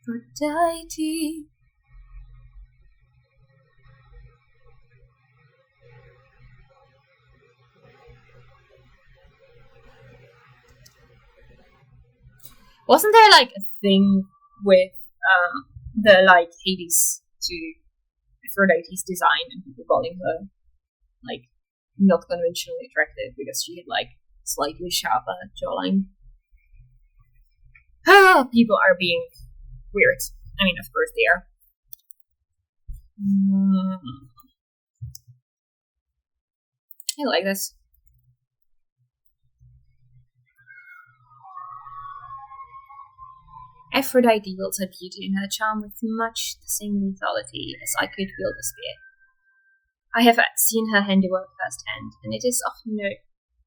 Aphrodite. Wasn't there, like, a thing with the, like, Hades to Aphrodite's design and people calling her, like, not conventionally attractive because she had, like, slightly sharper jawline? People are being weird. I mean, of course they are. I like this. Aphrodite wields her beauty and her charm with much the same lethality as I could wield a spear. I have seen her handiwork firsthand, and it is often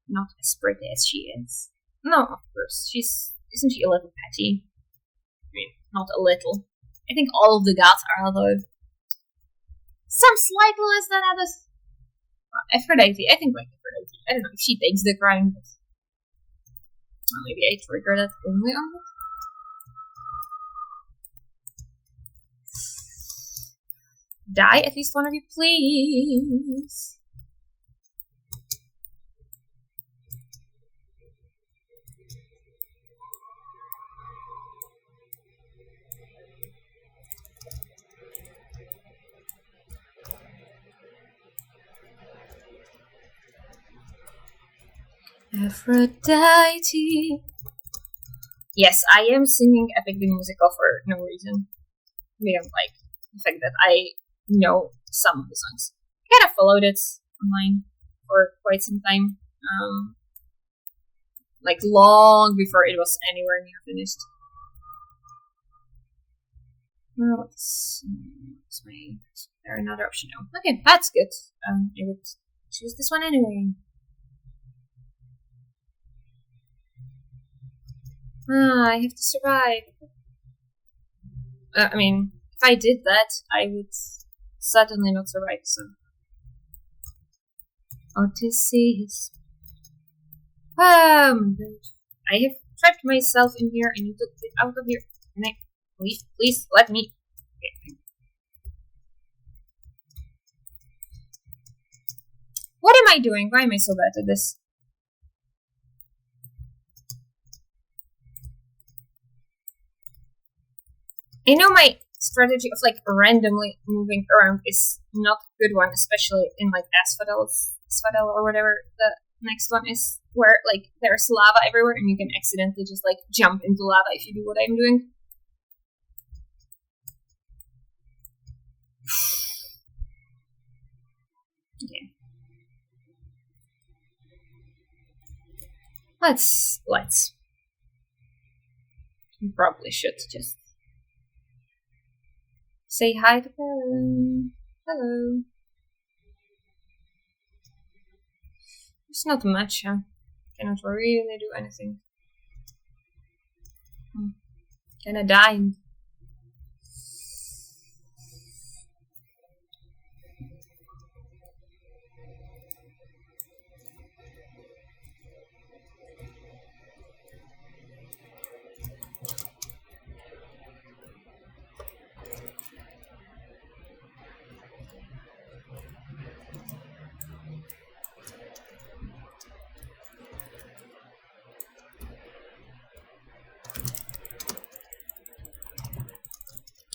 not as pretty as she is. No, of course, isn't she a little petty? I mean, not a little. I think all of the gods are, though. Some slightly less than others. Aphrodite, I think, like, Aphrodite. I don't know if she takes the crown, but maybe I trigger that only on it. Die, at least one of you, please. Aphrodite. Yes, I am singing Epic the Musical for no reason. Beyond like the fact that I know some of the songs. I kind of followed it online for quite some time. Like long before it was anywhere near finished. What's my? Is there another option now? Okay, that's good. I would choose this one anyway. I have to survive. I mean, if I did that, I would certainly not survive. So, Odysseus. Oh my god! I have trapped myself in here. I need to get out of here. Can I please let me? Okay. What am I doing? Why am I so bad at this? I know my strategy of like randomly moving around is not a good one, especially in like Asphodel or whatever the next one is, where like there's lava everywhere and you can accidentally just like jump into lava if you do what I'm doing. Okay. Let's. You probably should just say hi to Karen. Hello. It's not much, huh? Cannot really do anything. Kinda dying.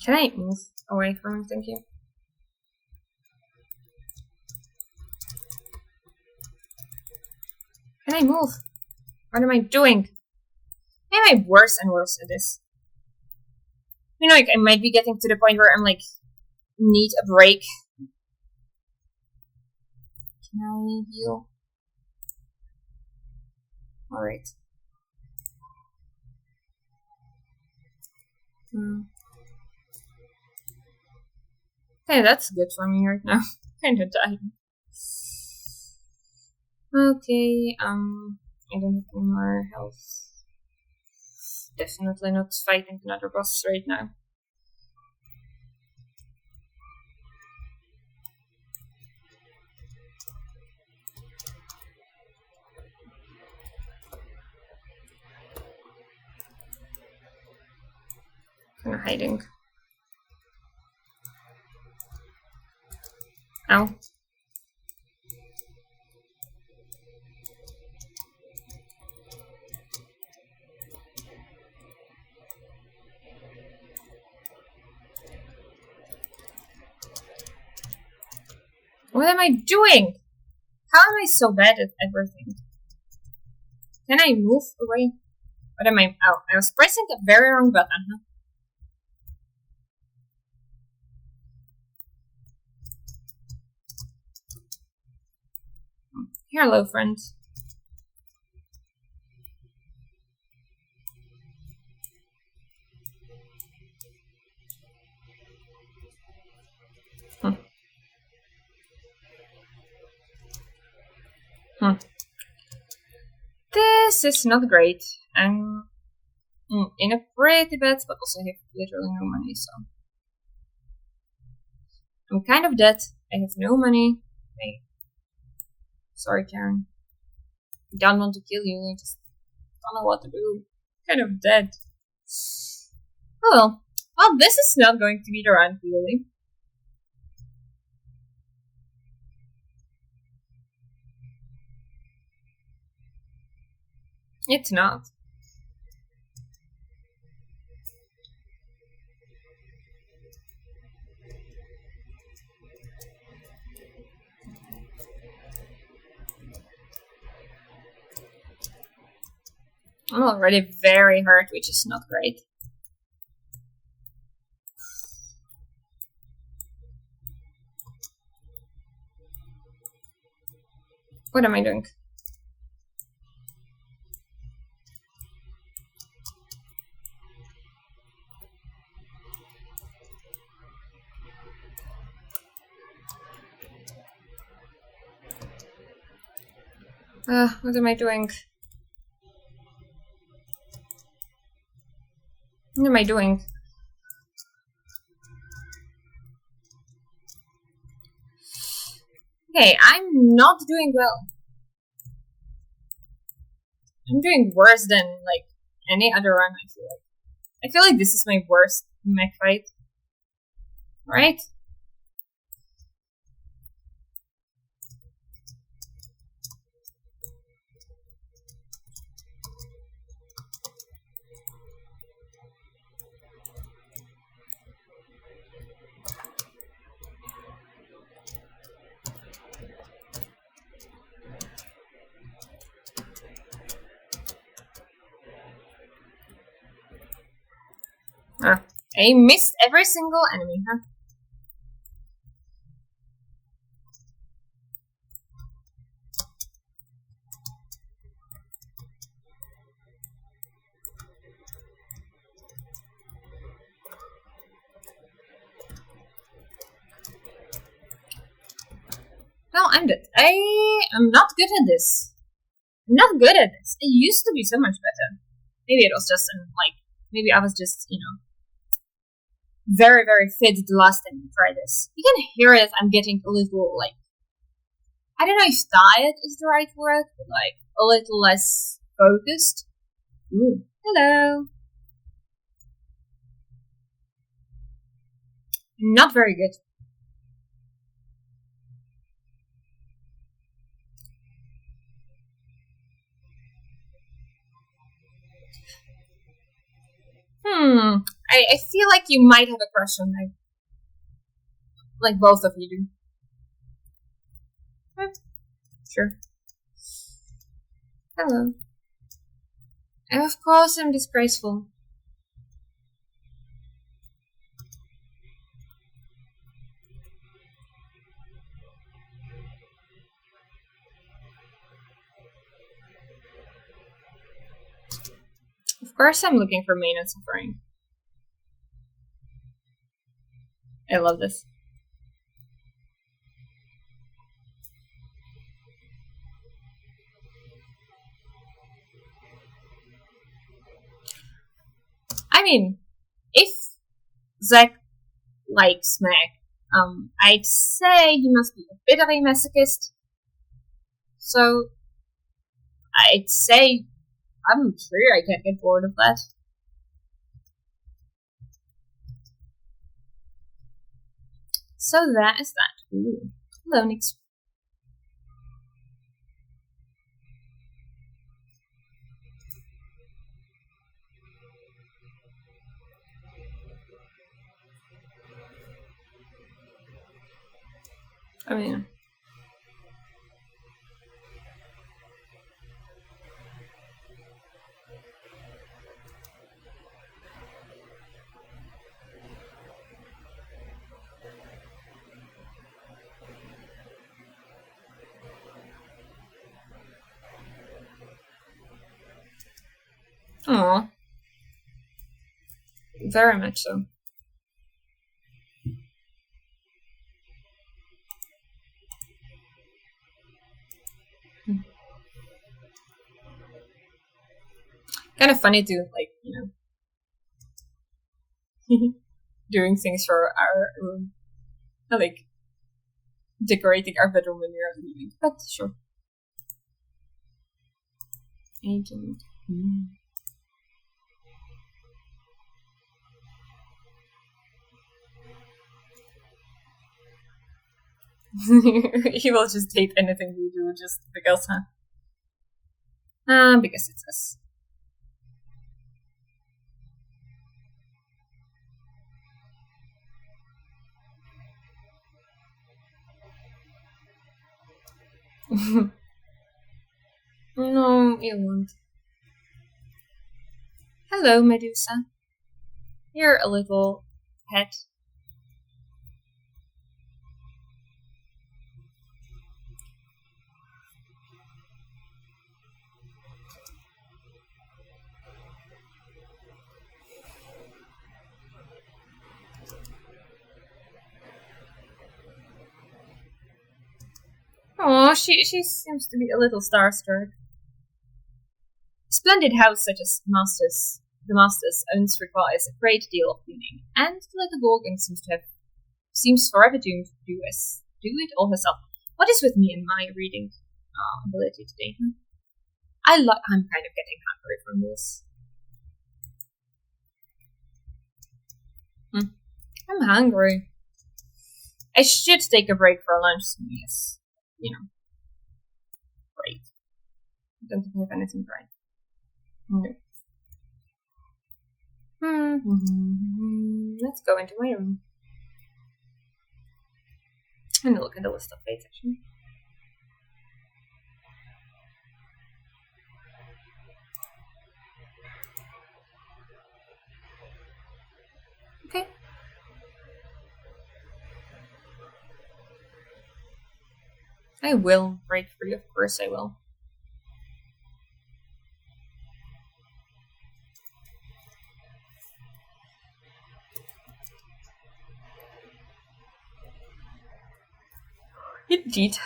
Can I move away from him? Thank you. Can I move? What am I doing? Am I worse and worse at this? You know, like I might be getting to the point where I'm like need a break. Can I heal? Alright. Okay, that's good for me right now. Kinda dying. Okay, I don't have any more health. Definitely not fighting another boss right now. Kinda hiding. Ow. What am I doing? How am I so bad at everything? Can I move away? What am I? Oh, I was pressing the very wrong button, huh? Hello, friend. This is not great. I'm in a pretty bad spot. Also, I have literally no money, so I'm kind of dead. I have no money. Sorry, Karen. I don't want to kill you. I just don't know what to do. Kind of dead. Oh well. Well, this is not going to be the run, really. It's not. I'm already very hurt, which is not great. What am I doing? What am I doing? What am I doing? Okay, I'm not doing well. I'm doing worse than, like, any other run, I feel like. I feel like this is my worst mech fight. Right? I missed every single enemy, huh? No, I'm dead. I am not good at this. I'm not good at this. I used to be so much better. Maybe it was just, maybe I was just, very, very fit the last time I tried this. You can hear it, I'm getting a little, I don't know if tired is the right word, but, a little less focused. Ooh, hello. Not very good. I feel like you might have a crush on me. Like both of you do. Sure. Hello. And of course I'm disgraceful. Of course I'm looking for main and suffering. I love this. I mean, if Zach likes Meg, I'd say he must be a bit of a masochist. So, I'd say I'm sure I can't get bored of that. So that is that. Ooh. Hello, Nix. I mean, aw. Very much so. Kind of funny to, doing things for our room. Decorating our bedroom when we're leaving. But sure. Agent. He will just hate anything we do just because, huh? Because it's us. No, it won't. Hello, Medusa. You're a little pet. Oh, she seems to be a little starstruck. A splendid house such as the Master's owns requires a great deal of cleaning, and the little Gorgon seems forever doomed to do it all herself. What is with me and my reading ability today? I'm kind of getting hungry from this. I'm hungry. I should take a break for lunch soon, yes. Break. I don't have anything right. No. Let's go into my room. And look at the list of fates, actually. Okay. I will break free, of course I will. Indeed.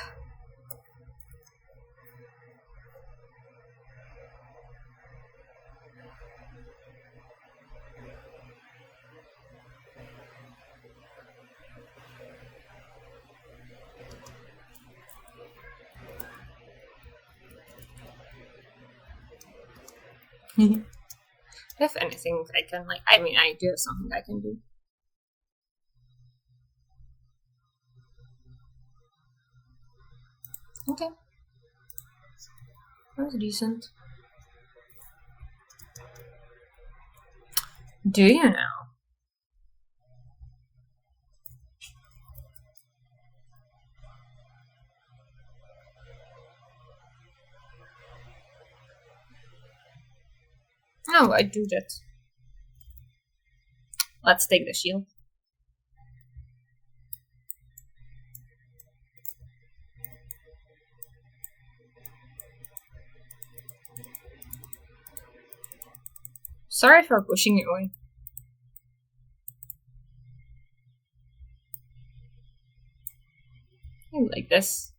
If anything, I can I do have something I can do. Okay. That was decent. Do you now? Oh, I do that. Let's take the shield. Sorry for pushing it away. I like this.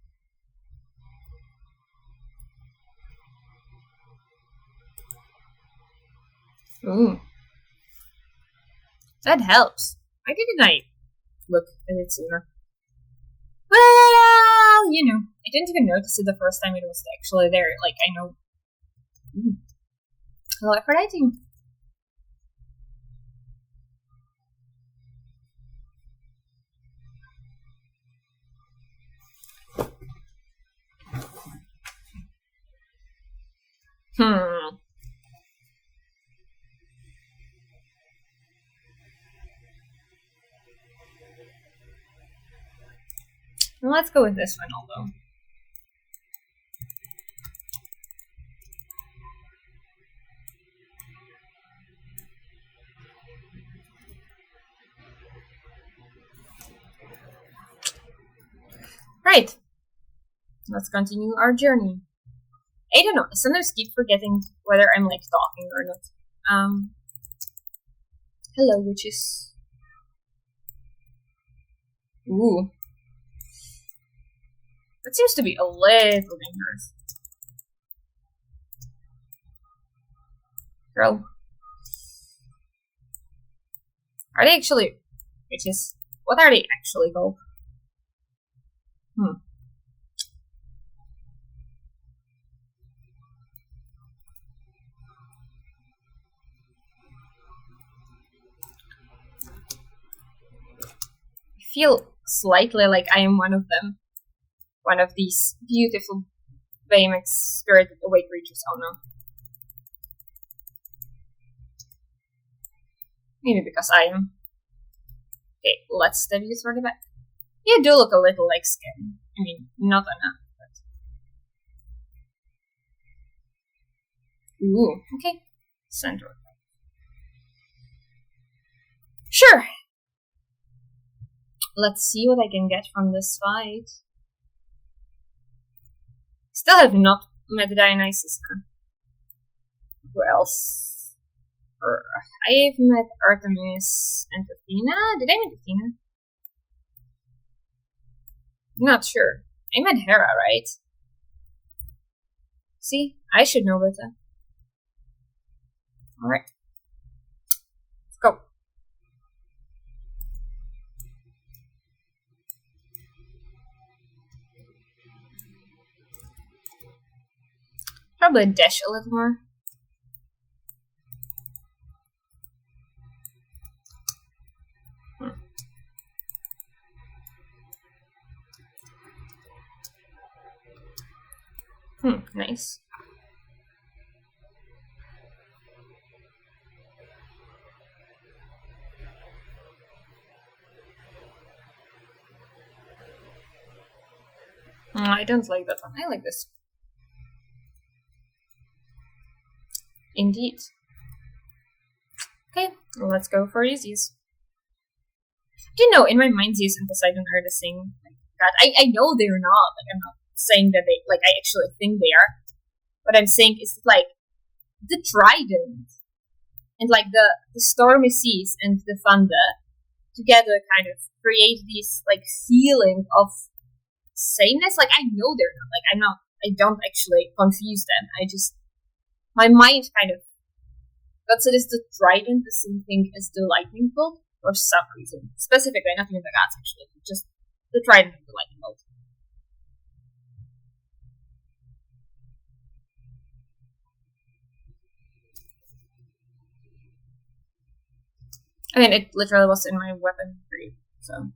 Ooh. That helps. Why didn't I look at it sooner? Well, I didn't even notice it the first time it was actually there. Like, I know. Hello, Aphrodite. Well, let's go with this one, although. Right. Let's continue our journey. I don't know. I sometimes keep forgetting whether I'm talking or not. Hello, witches. Ooh. That seems to be a little dangerous. Girl. Are they actually witches? What are they actually called? I feel slightly like I am one of them. One of these beautiful Baymax spirited away creatures. Oh no. Maybe because I am. Okay, let's stab you through the back. You do look a little scary. I mean, not enough, but... Ooh, okay. Center. Sure. Let's see what I can get from this fight. Still have not met Dionysus. Who else? I've met Artemis and Athena. Did I meet Athena? I'm not sure. I met Hera, right? See, I should know better. Alright. Let's go. Probably dash a little more. Nice. I don't like that one. I like this. Indeed. Okay, well, let's go for Zeus. Do you know, in my mind, Zeus and Poseidon are the same god. I know they're not. Like, I'm not saying that they, like, I actually think they are. What I'm saying is, like, the trident and, like, the stormy seas and the thunder together kind of create this, like, feeling of sameness. Like, I know they're not. Like, I don't actually confuse them. My mind kind of considers the trident the same thing as the lightning bolt for some reason. Specifically, not even the gods, actually. Just the trident and the lightning bolt. I mean, it literally was in my weapon tree, so.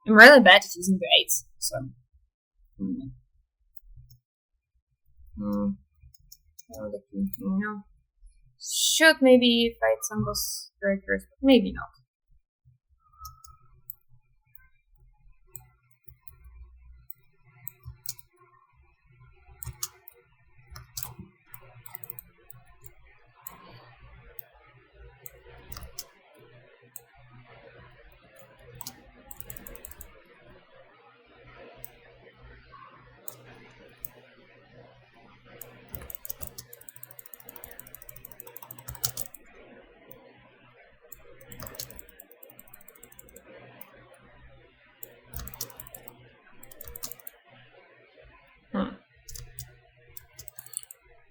I'm really bad at using the 8s, so. No. Should maybe fight some boss characters, but maybe not.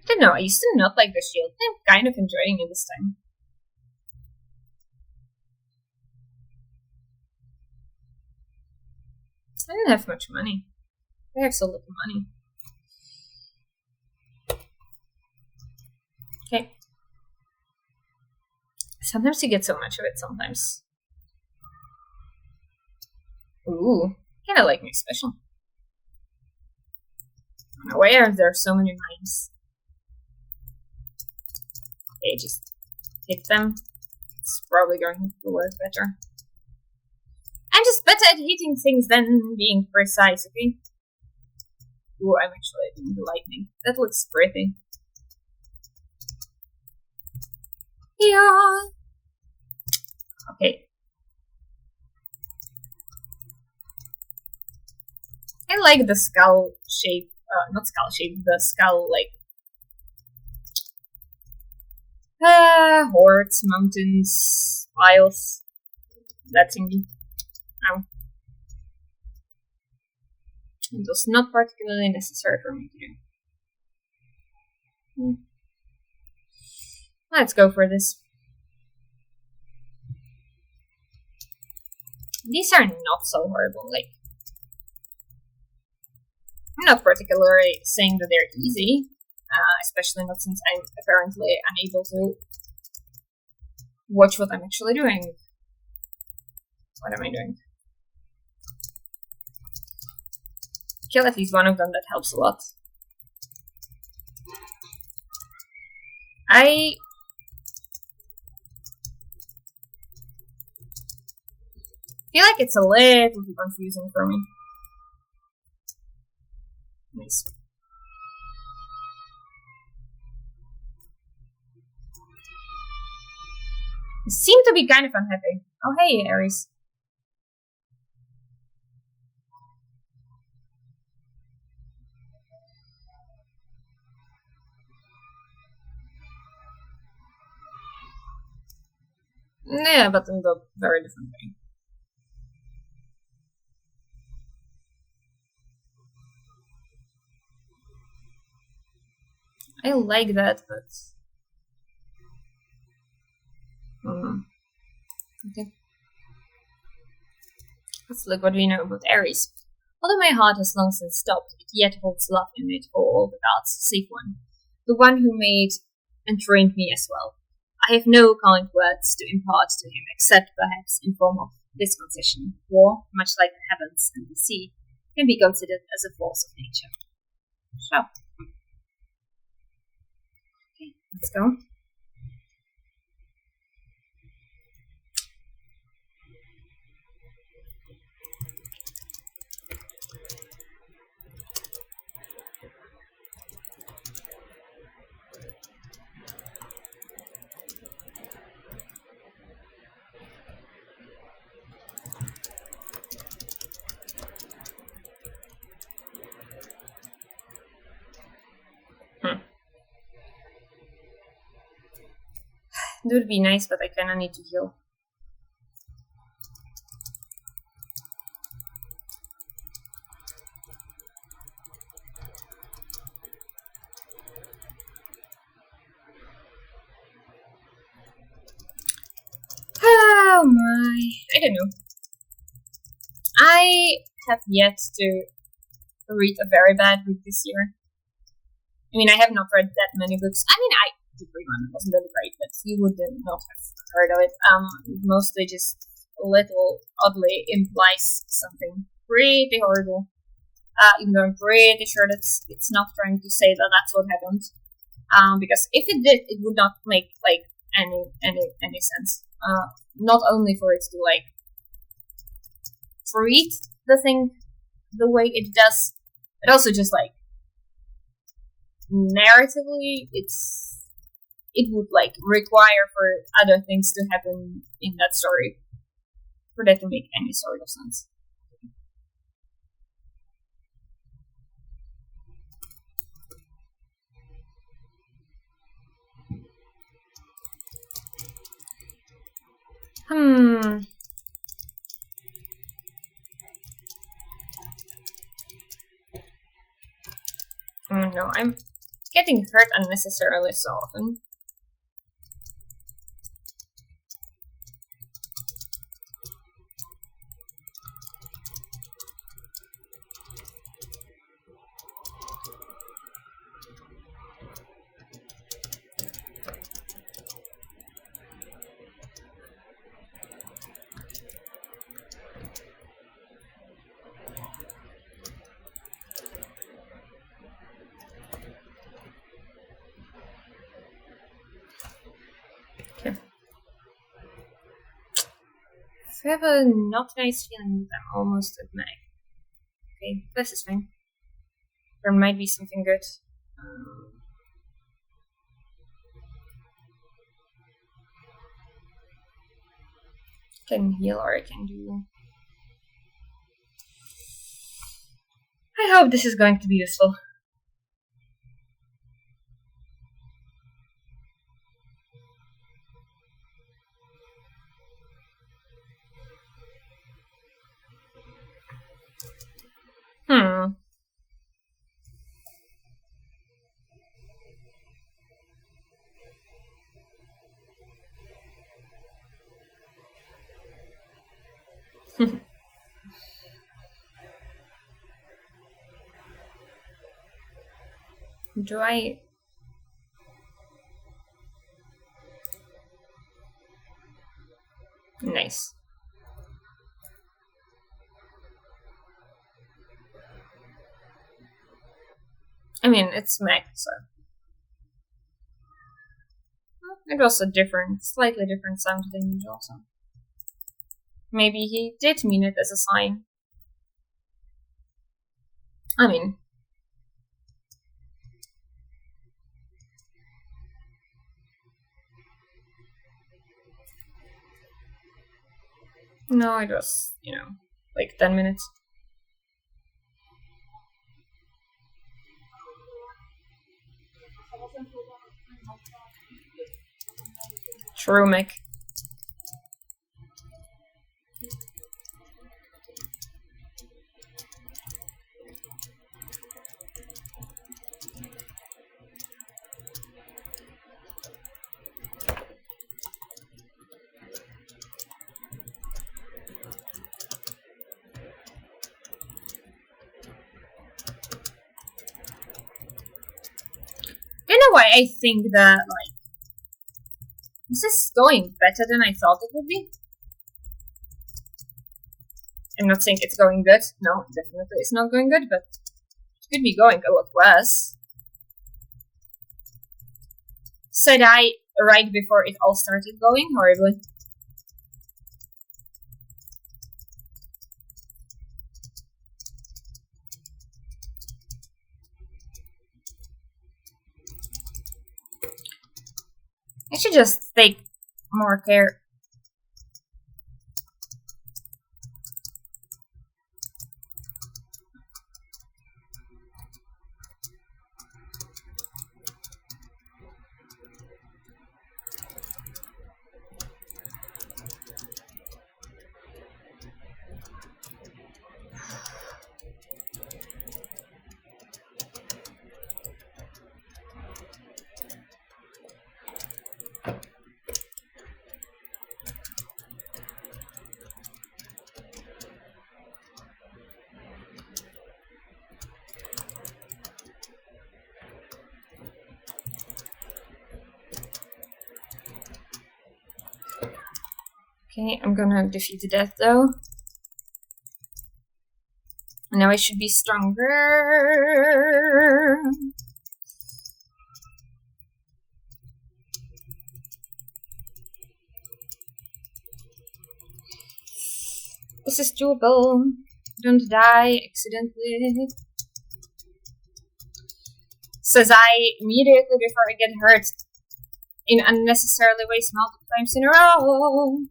I don't know, I used to not like the shield. I'm kind of enjoying it this time. I didn't have much money. I have so little money. Okay. Sometimes you get so much of it, sometimes. Ooh, kinda like my special. Why are there so many mines? Okay, just hit them. It's probably going to work better. I'm just better at hitting things than being precise, okay? Ooh, I'm actually doing the lightning. That looks pretty. Yeah. Okay. I like the skull shape. Not skull shape, the skull, like, hordes, mountains, isles. That thingy. Ow. It was not particularly necessary for me to do. Let's go for this. These are not so horrible, like, I'm not particularly saying that they're easy, especially not since I'm apparently unable to watch what I'm actually doing. What am I doing? Kill at least one of them, that helps a lot. I feel like it's a little bit confusing for me. Nice. seem to be kind of unhappy. Oh, hey, Aries. Yeah, but in a very different way. I like that, but... Okay. Let's look what we know about Aries. Although my heart has long since stopped, it yet holds love in it for all the gods, save one. The one who made and trained me as well. I have no kind words to impart to him, except perhaps in form of this concession. War, much like the heavens and the sea, can be considered as a force of nature. So, okay, let's go. It would be nice, but I kinda need to heal. Oh my. I don't know. I have yet to read a very bad book this year. I mean, I have not read that many books. I mean, I did read one. It wasn't really great, but you would not have heard of it. Mostly just a little oddly implies something pretty horrible. Even though I'm pretty sure that it's not trying to say that that's what happened. Because if it did, it would not make like any sense. Not only for it to like treat the thing the way it does, but also just like narratively, it would like require for other things to happen in that story for that to make any sort of sense. No, I'm getting hurt unnecessarily so often. I have a not nice feeling that I'm almost at mag. Okay, this is fine. There might be something good. Can heal or I can do. I hope this is going to be useful. Do I... Nice. I mean, it's Mac, so... It was a slightly different sound than usual, so... Maybe he did mean it as a sign. I mean... No, it was, like 10 minutes. True, Mick. You know why I think that, like, this is going better than I thought it would be? I'm not saying it's going good. No, definitely it's not going good, but it could be going a lot worse. Said I right before it all started going horribly. I should just take more care. Okay, I'm gonna defeat the death though. Now I should be stronger. This is doable. Don't die accidentally. Says I immediately before I get hurt in unnecessarily ways multiple times in a row.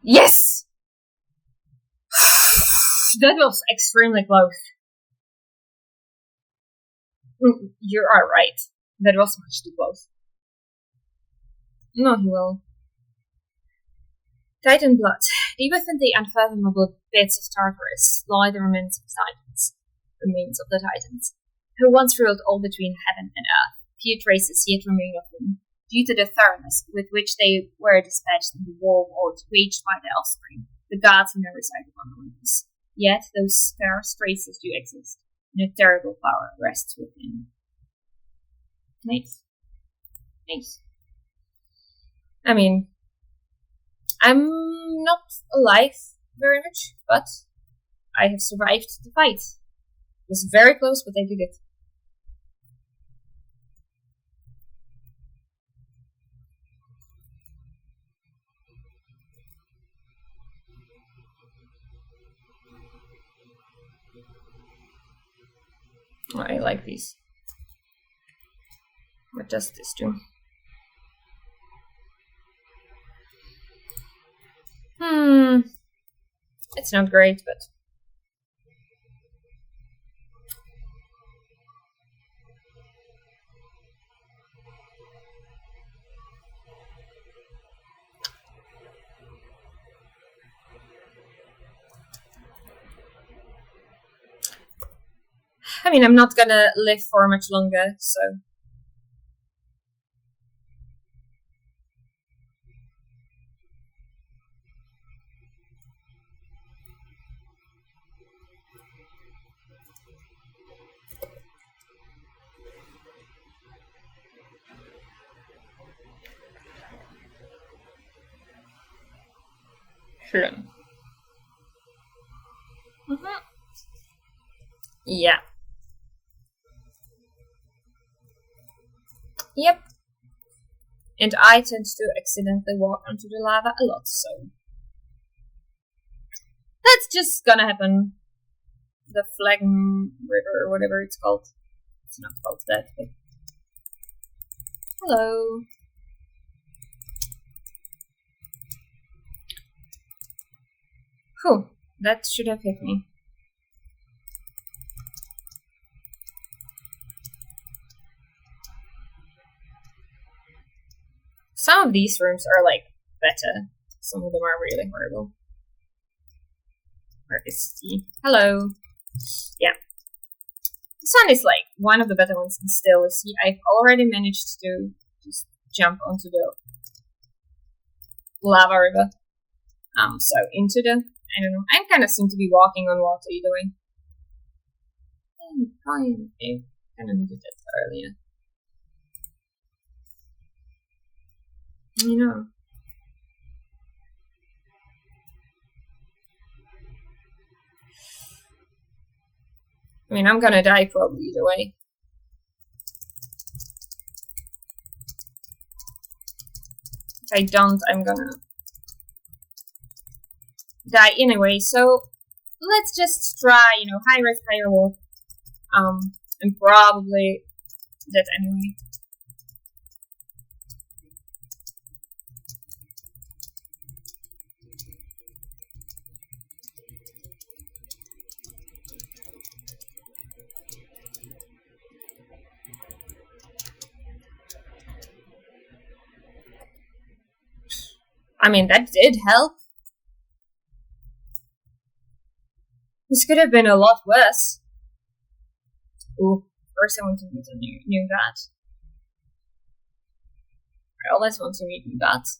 Yes! That was extremely close. You are right. That was much too close. No, he will. Titan blood. Deep within the unfathomable pits of Tartarus lie the remains of the Titans, who once ruled all between heaven and earth. Few traces yet remain of them, due to the thoroughness with which they were dispatched in the war waged by their offspring, the gods who now reside upon Olympus. Yet those sparse traces do exist, and a terrible power rests within. Nice. Nice. I mean, I'm not alive very much, but I have survived the fight. It was very close, but I did it. I like these. What does this do? It's not great, but I mean, I'm not gonna live for much longer, so. Sure. Yeah. Yep. And I tend to accidentally walk onto the lava a lot, so that's just gonna happen. The Phlegm River or whatever it's called. It's not called that, but hello. Whew, that should have hit me. Some of these rooms are like better. Some of them are really horrible. Where is he? Hello. Yeah. This one is like one of the better ones, and still, see, I've already managed to just jump onto the lava river. So into the, I don't know, I'm kind of soon to be walking on water either way. I'm fine. I kind of needed that earlier. You know. I mean, I'm gonna die probably either way. If I don't, I'm gonna die anyway, so let's just try, high risk, high reward. And probably that anyway. I mean, that did help. This could have been a lot worse. Ooh, first I want to meet a new god. I always want to meet new gods.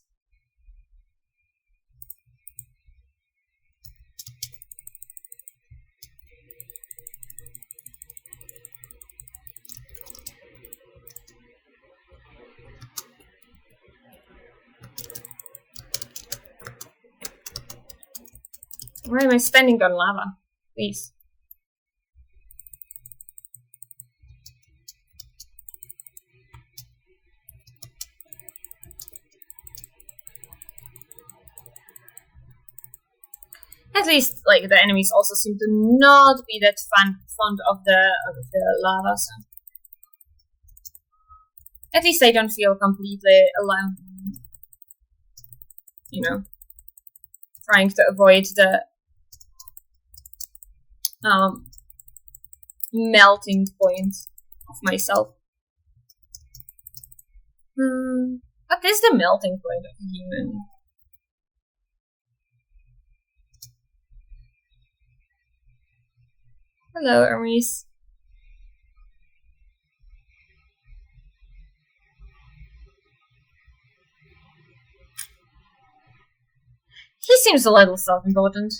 Why am I standing on lava? Please. At least, like, the enemies also seem to not be that fond of the lava, so at least I don't feel completely alone. Trying to avoid the melting point of myself. What is the melting point of a human? Hello, Hermes. He seems a little self-important.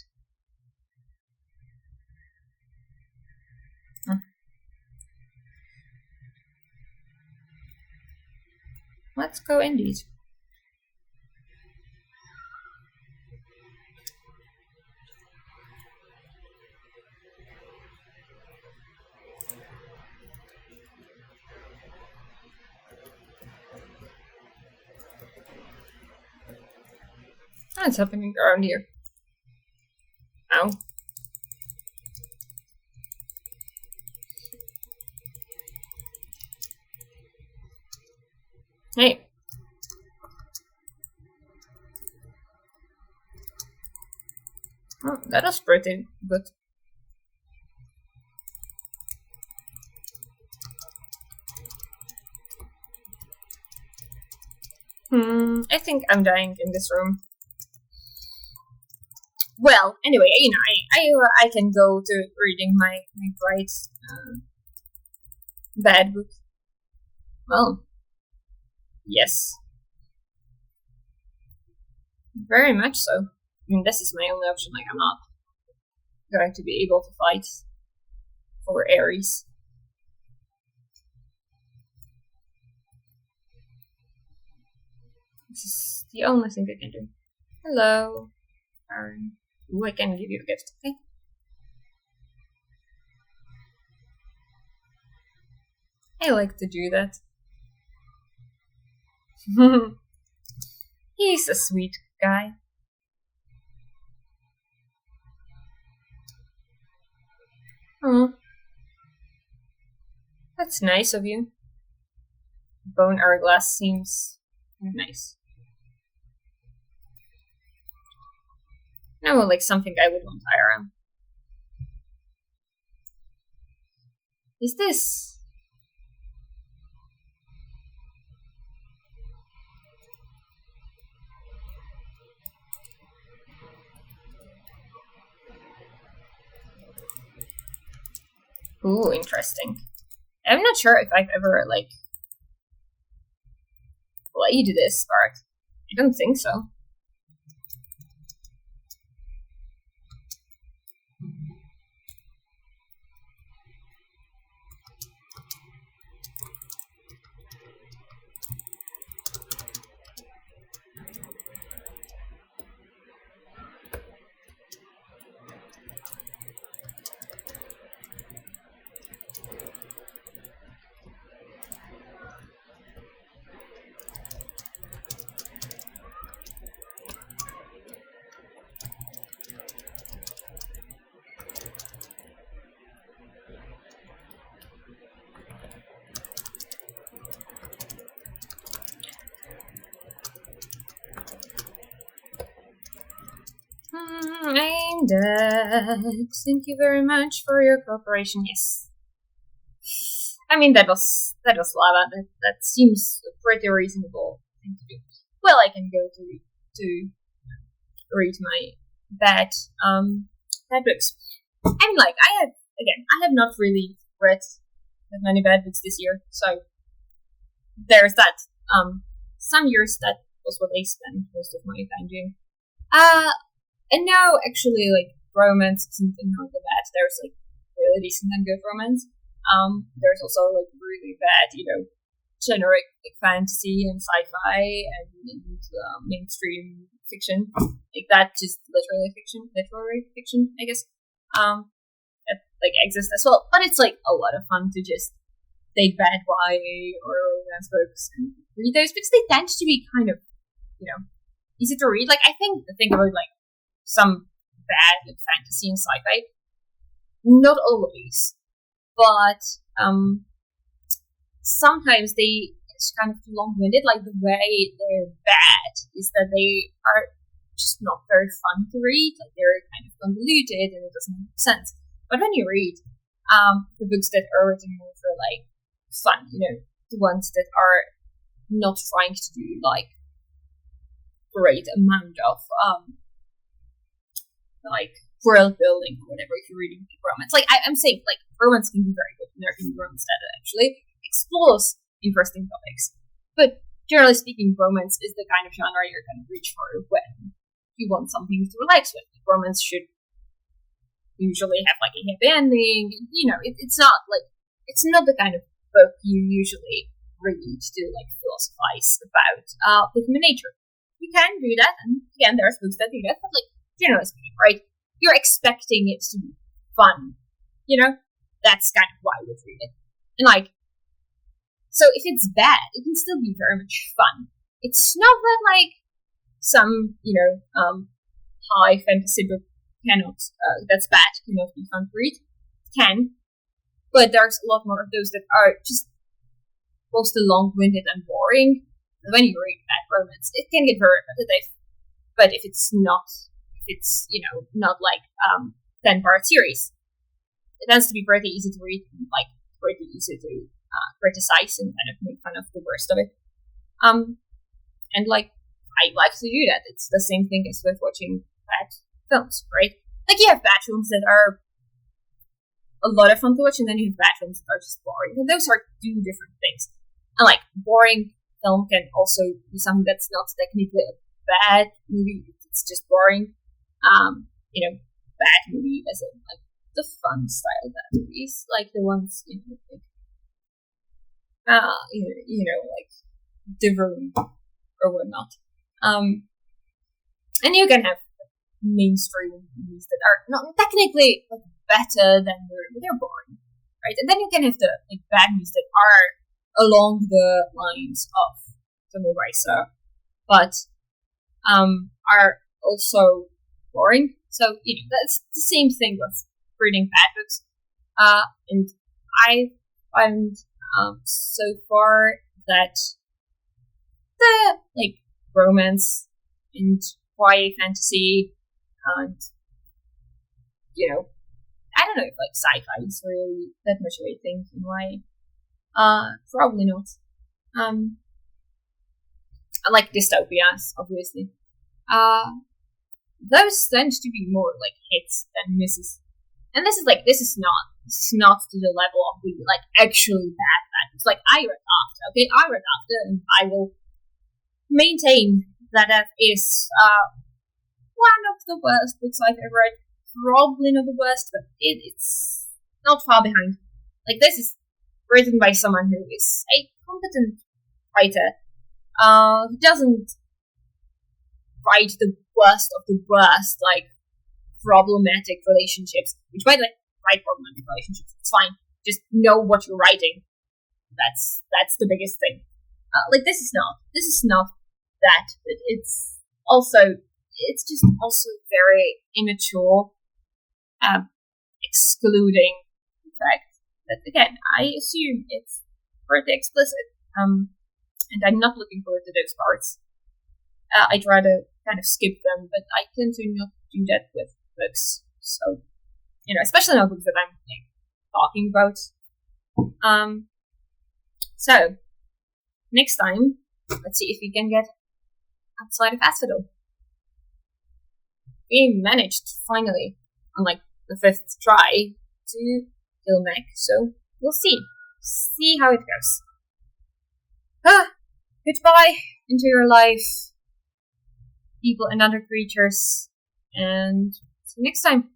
Let's go indeed. What's happening around here? Ow. Hey. Oh, that was pretty good. I think I'm dying in this room. Well, anyway, I can go to reading my bright bad book. Well, yes, very much so. I mean, this is my only option. Like, I'm not going to be able to fight for Ares. This is the only thing I can do. Hello, Aaron. Ooh, I can give you a gift, okay? I like to do that. He's a sweet guy. Oh, that's nice of you. Bone hourglass seems nice. No, like something I would want IRL. Is this? Ooh, interesting. I'm not sure if I've ever like played this part. I don't think so. I'm dead. Thank you very much for your cooperation. Yes. I mean that was lava. That seems a pretty reasonable thing to do. Well, I can go to read my bad bad books. I mean, like I have not really read that many bad books this year, so there's that. Some years that was what I spent most of my time doing. Uh, and now actually like romance isn't not the bad. There's like really decent and good romance. There's also like really bad, generic like fantasy and sci-fi and mainstream fiction, like that. Just literary fiction, I guess. That like exists as well, but it's like a lot of fun to just take bad YA or romance books and read those because they tend to be kind of, easy to read. Like I think the thing about like some bad like fantasy and sci-fi, not always, but sometimes it's kind of long-winded. Like the way they're bad is that they are just not very fun to read. Like they're kind of convoluted and it doesn't make sense. But when you read the books that are written more for like fun, the ones that are not trying to do like great amount of like world building or whatever, if you're reading romance. Like I'm saying, like romance can be very good, and there can be romance that actually explores interesting topics. But generally speaking, romance is the kind of genre you're going to reach for when you want something to relax with. Romance should usually have like a happy ending. It's not the kind of book you usually read to like philosophize about human nature. You can do that, and again, there's books that do that, but like generally speaking, right? You're expecting it to be fun, That's kind of why you would read it, and like, so if it's bad, it can still be very much fun. It's not that like some high fantasy book that's bad cannot be fun to read. It can, but there's a lot more of those that are just mostly long-winded and boring. And when you read bad romance, it can get very repetitive. But if it's not like 10-part series, it tends to be pretty easy to read and like pretty easy to criticize and kind of make fun of the worst of it. And like I like to do that. It's the same thing as with watching bad films, right? Like you have bad films that are a lot of fun to watch, and then you have bad films that are just boring. And those are two different things. And like boring film can also be something that's not technically a bad movie. It's just boring. Bad movie as in like the fun style bad movies, like the ones like The Room or whatnot. And you can have mainstream movies that are not technically like better than they're boring, right? And then you can have the like bad movies that are along the lines of don't know why so, but are also boring. So that's the same thing with reading bad books. And I found so far that the romance and YA fantasy and I don't know if sci-fi is really that much of a thing in YA. Probably not. I like dystopias, obviously. Those tend to be more hits than misses. And this is not to the level of being actually bad. It's I read After, okay? I read After, and I will maintain that is one of the worst books I've ever read. Probably not the worst, but it's not far behind. This is written by someone who is a competent writer. He doesn't write the worst of the worst, problematic relationships. Which, by the way, write problematic relationships. It's fine. Just know what you're writing. That's the biggest thing. This is not that, but it's just also very immature, excluding the fact that, again, I assume it's pretty explicit. And I'm not looking forward to those parts. I try to kind of skip them, but I tend to not do that with books. So, especially not books that I'm talking about. So, next time, let's see if we can get outside of Asphodel. We managed, finally, on the 5th try, to kill Meg, so we'll see. See how it goes. Goodbye into your life, people and other creatures, and see you next time.